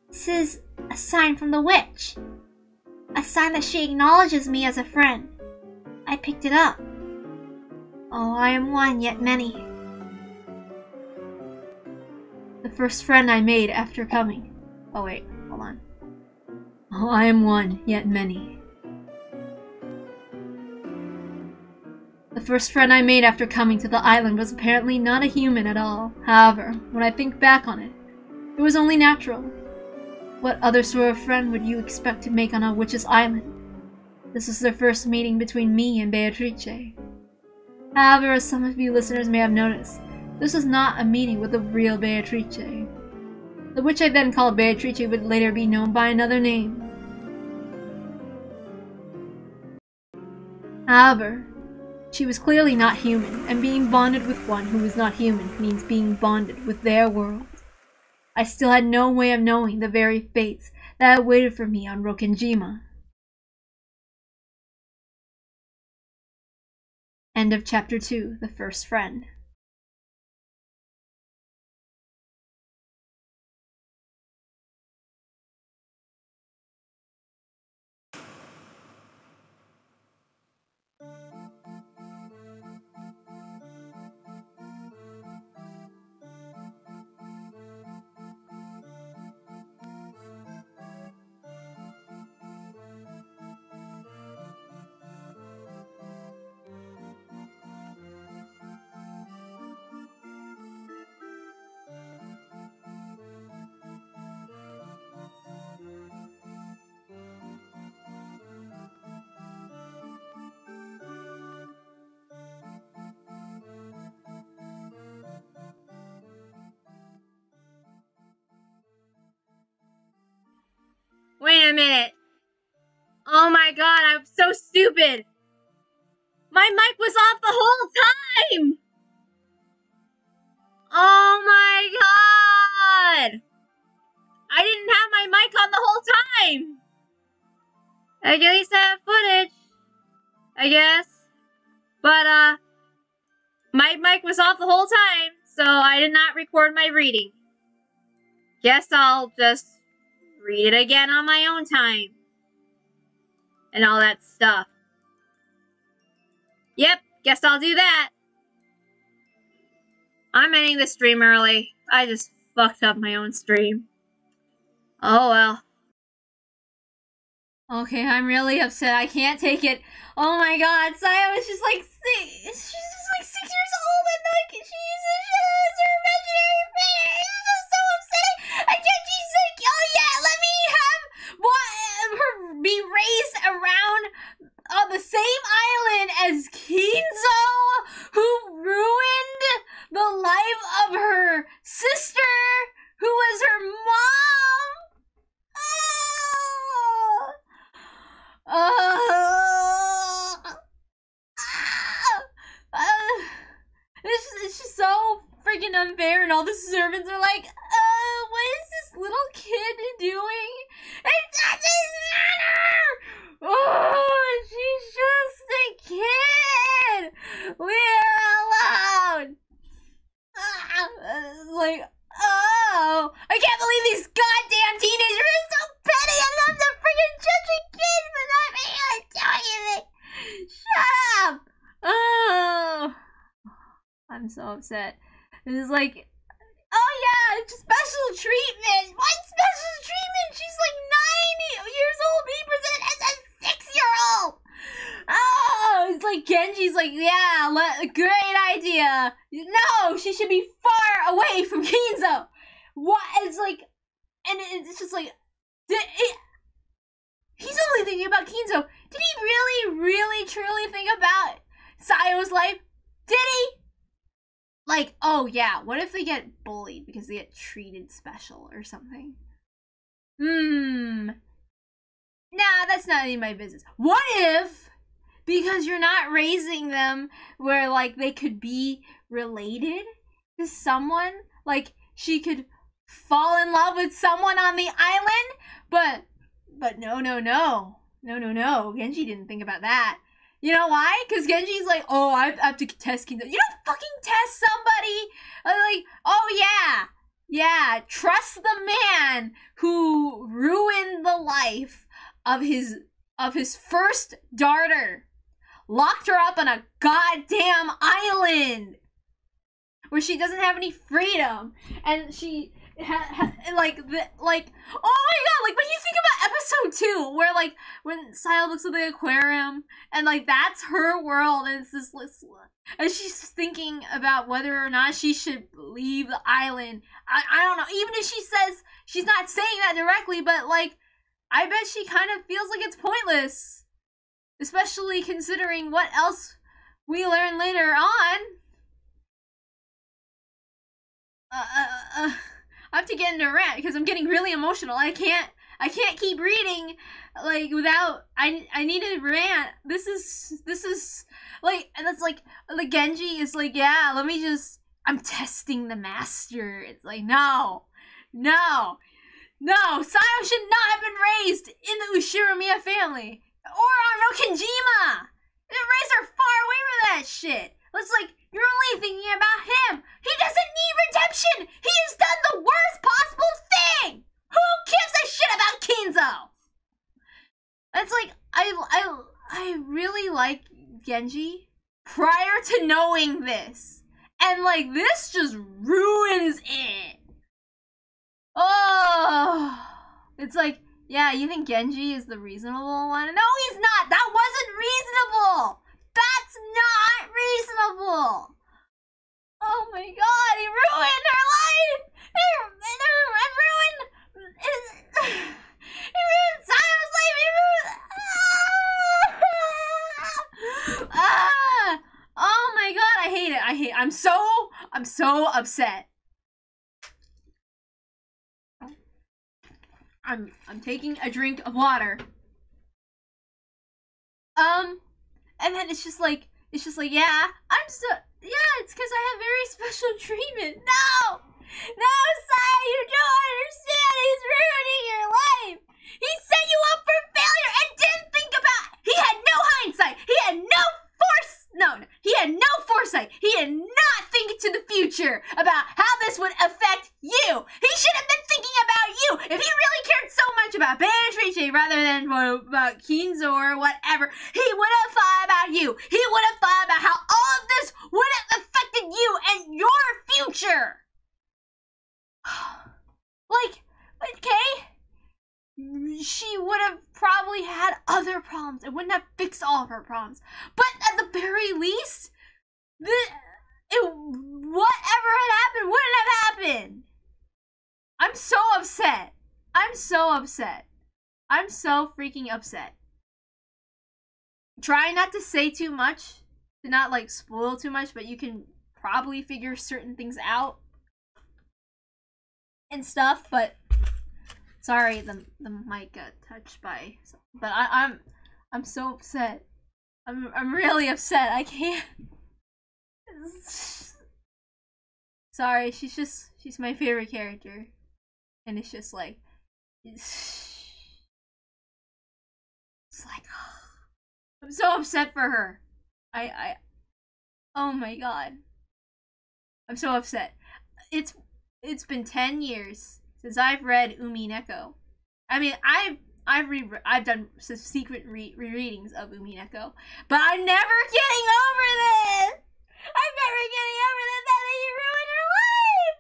This is a sign from the witch. A sign that she acknowledges me as a friend. I picked it up. Oh, I am one, yet many. The first friend I made after coming. Oh wait, hold on. Oh, I am one, yet many. The first friend I made after coming to the island was apparently not a human at all. However, when I think back on it, it was only natural. What other sort of friend would you expect to make on a witch's island? This was their first meeting between me and Beatrice. However, as some of you listeners may have noticed, this was not a meeting with the real Beatrice. The witch I then called Beatrice would later be known by another name. However, she was clearly not human, and being bonded with one who is not human means being bonded with their world. I still had no way of knowing the very fates that had waited for me on Rokenjima. End of Chapter 2, The First Friend. a minute. Oh my god, I'm so stupid. My mic was off the whole time. Oh my god. I didn't have my mic on the whole time. I guess I have footage. I guess. But, my mic was off the whole time, so I did not record my reading. Guess I'll just read it again on my own time. And all that stuff. Yep, guess I'll do that. I'm ending the stream early. I just fucked up my own stream. Oh well. Okay, I'm really upset. I can't take it. Oh my god, Sayo is just like she's just like 6 years old and like she uses her imaginary friend. It's just so upsetting. And yet she's like, oh yeah, let me have her be raised around on the same island as Kinzo, who ruined the life of her sister, who was her mom. It's just so freaking unfair, and all the servants are like, what is this little kid doing? It doesn't matter! Oh, she's just a kid! Leave her alone! Like, oh, I can't believe these goddamn teenagers are so petty. I love the freaking judging kids for not being able to do anything. Shut up. Oh, I'm so upset. It's like, oh yeah, it's special treatment. What special treatment? She's like 9 years old, being presented as a 6-year-old. Oh, it's like Genji's like, yeah, great idea. No, she should be far away from Kinzo. What? It's like, and it's just like, he's only thinking about Kinzo. Did he really, really, truly think about Sayo's life? Did he? Like, oh yeah, what if they get bullied because they get treated special or something? Nah, that's not any of my business. What if, because you're not raising them where, like, they could be related to someone, like, she could fall in love with someone on the island, but no, Genji didn't think about that. You know why? Because Genji's like, oh, I have to test Kinzo. You don't fucking test somebody! Like, oh yeah, trust the man who ruined the life of his first daughter. Locked her up on a goddamn island where she doesn't have any freedom, and she like, oh my god, like when you think about episode 2, where like when Sayo looks at the aquarium and like that's her world, and it's this, and she's thinking about whether or not she should leave the island. I don't know, even if she says she's not saying that directly, but like I bet she kind of feels like it's pointless, especially considering what else we learn later on. I have to get into a rant because I'm getting really emotional. I can't keep reading like without I need a rant. This is like, and it's like the Genji is like, yeah, I'm testing the master. It's like, no, Sayo should not have been raised in the Ushiromiya family or on Rokenjima. They raised her far away from that shit. It's like, you're only thinking about him. He doesn't need redemption. He has done the worst possible thing. Who gives a shit about Kinzo? It's like, I really like Genji prior to knowing this. And like, this just ruins it. Oh, it's like, yeah, you think Genji is the reasonable one? No, he's not. That wasn't reasonable. That's not reasonable. Oh my god, he ruined her life. He ruined Sayo's life. Oh my god, I hate it. I'm so upset. I'm taking a drink of water. And then it's just like, yeah, it's because I have very special treatment. No! No, Sai, you don't understand. He's ruining your life. He set you up for failure and didn't think about it. He had no hindsight. He had no foresight. He did not think to the future about how this would affect you. He should have been thinking about you. If he really cared so much about Beatrice rather than about Kinzo or whatever, he would have thought about you. He would have thought about how all of this would have affected you and your future. Like, okay? She would have probably had other problems. It wouldn't have fixed all of her problems. But at the very least, whatever had happened wouldn't have happened. I'm so upset. I'm so freaking upset. Try not to say too much, to not like spoil too much, but you can probably figure certain things out and stuff, but sorry, the mic got touched by something. But I'm so upset. I'm really upset. I can't. Sorry, she's my favorite character. And it's just like it's like I'm so upset for her. Oh my god. I'm so upset. It's been 10 years since I've read Umineko. I mean, I've done some secret rereadings of Umineko, but I'm never getting over this. I'm never getting over the fact that you ruined her life.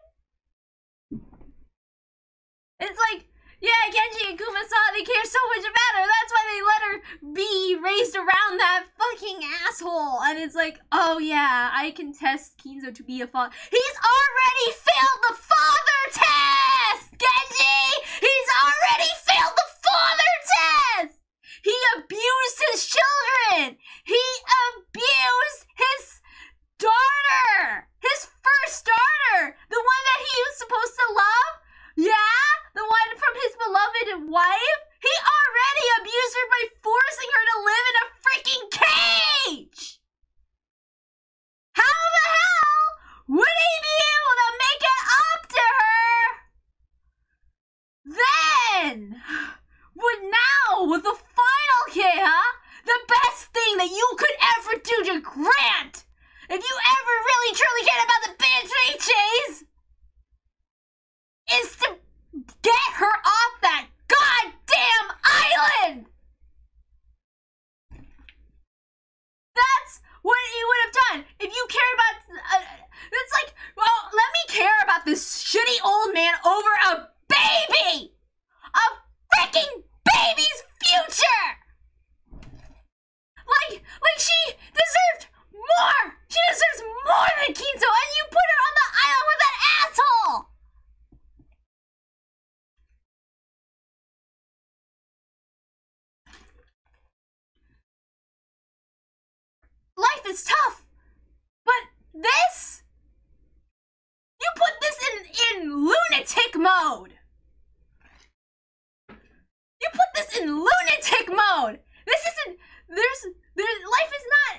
It's like, yeah, Genji and Kumasawa, they care so much about her. That's why they let her be raised around that fucking asshole. And it's like, oh yeah, I can test Kinzo to be a father. He's already failed the father test! Genji! He's already failed the father test! He abused his children! He abused his daughter! His first daughter! The one that he was supposed to love? Yeah? The one from his beloved wife? He already abused her by forcing her to live in a freaking cage! How the hell would he be able to make it up to her? Then, with the final kid, huh? The best thing that you could ever do to Grant, if you ever really truly cared about the Beatrices, is to get her off that goddamn island! That's what you would have done if you cared about... it's like, well, let me care about this shitty old man over a baby! A freaking baby's future! Like she deserved more! She deserves more than Kinzo, and you put her on the island with that asshole! Life is tough, but this? You put this in lunatic mode! You put this in lunatic mode! This isn't, life is not,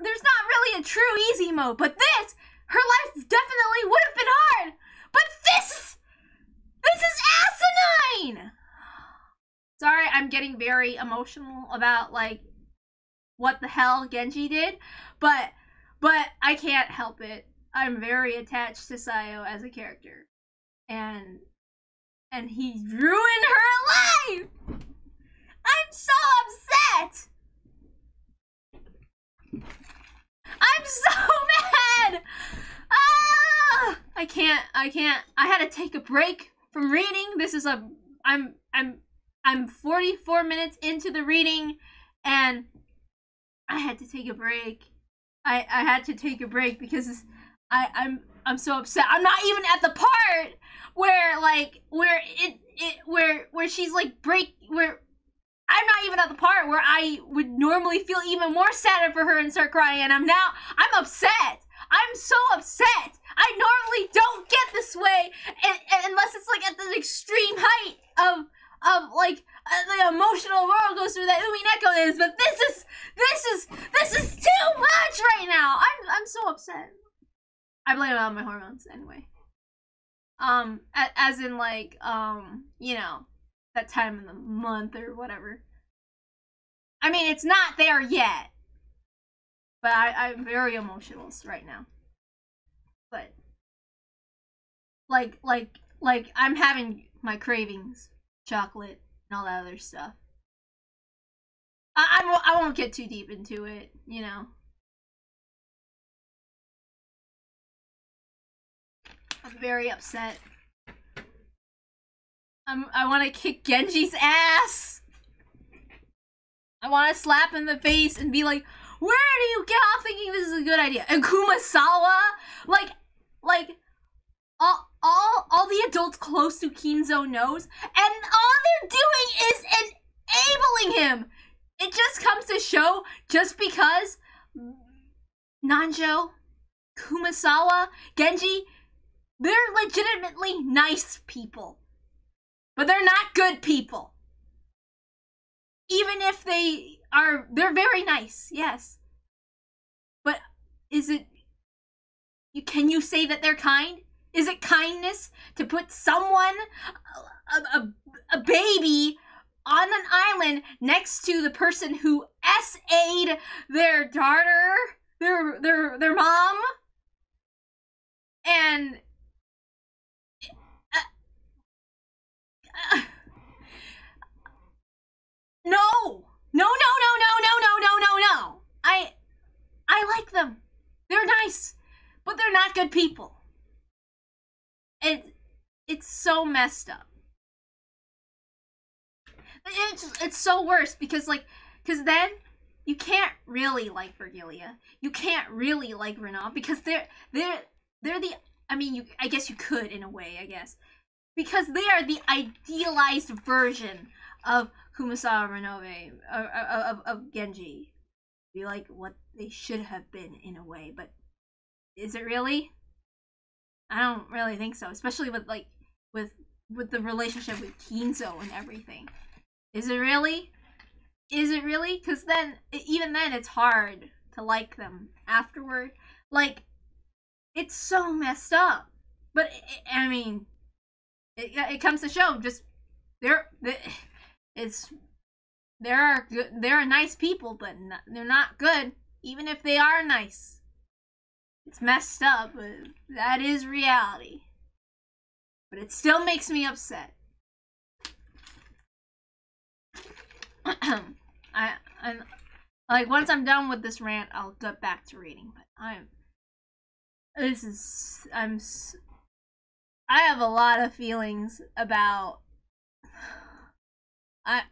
there's not really a true easy mode, but this, her life definitely would have been hard, but this is asinine! Sorry, I'm getting very emotional about, like, what the hell Genji did, but I can't help it. I'm very attached to Sayo as a character, and he ruined her life! I'm so upset! I'm so mad! Ah! I can't. I had to take a break from reading. This is I'm 44 minutes into the reading, and I had to take a break. I had to take a break because I'm so upset. I'm not even at the part where she's like where I'm not even at the part where I would normally feel even more sadder for her and start crying, and I'm upset. I'm so upset. I normally don't get this way unless it's like at the extreme height like the emotional roller coaster that Umineko is, but this is too much right now. I'm so upset. I blame it on my hormones anyway. As in like you know, that time in the month or whatever. I mean, it's not there yet, but I'm very emotional right now. But like I'm having my cravings, chocolate and all that other stuff. I won't get too deep into it, you know. I'm very upset. I want to kick Genji's ass. I want to slap him in the face and be like, "Where do you get off thinking this is a good idea?" And Kumasawa, like all the adults close to Kinzo knows, and all they're doing is enabling him. It just comes to show, just because Nanjo, Kumasawa, Genji, they're legitimately nice people. But they're not good people. Even if they're very nice, yes. But can you say that they're kind? Is it kindness to put someone, a baby, on an island next to the person who SA'd their daughter, their mom? And no. I like them. They're nice, but they're not good people. It's so messed up. It's so worse because then you can't really like Virgilia. You can't really like Renault because they're the, I mean, I guess you could in a way, I guess. Because they are the idealized version of Kumasawa Renove, of Genji. Be like what they should have been in a way, but is it really? I don't really think so, especially with the relationship with Kinzo and everything. Is it really? Is it really? Because then, even then, it's hard to like them afterward. Like, it's so messed up. But I mean, it comes to show just there are nice people, but they're not good. Even if they are nice. It's messed up, but that is reality. But it still makes me upset. I'm like, once I'm done with this rant, I'll get back to reading. But I have a lot of feelings about. I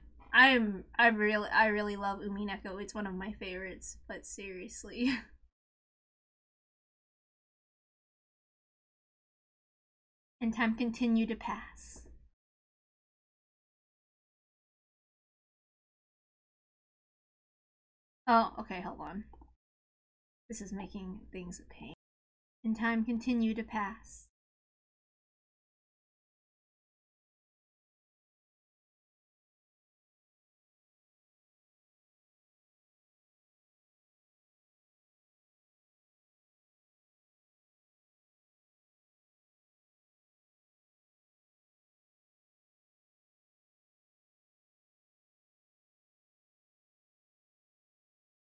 really love Umineko. It's one of my favorites. But seriously. And time continued to pass. Oh, okay, hold on. This is making things a pain. And time continued to pass.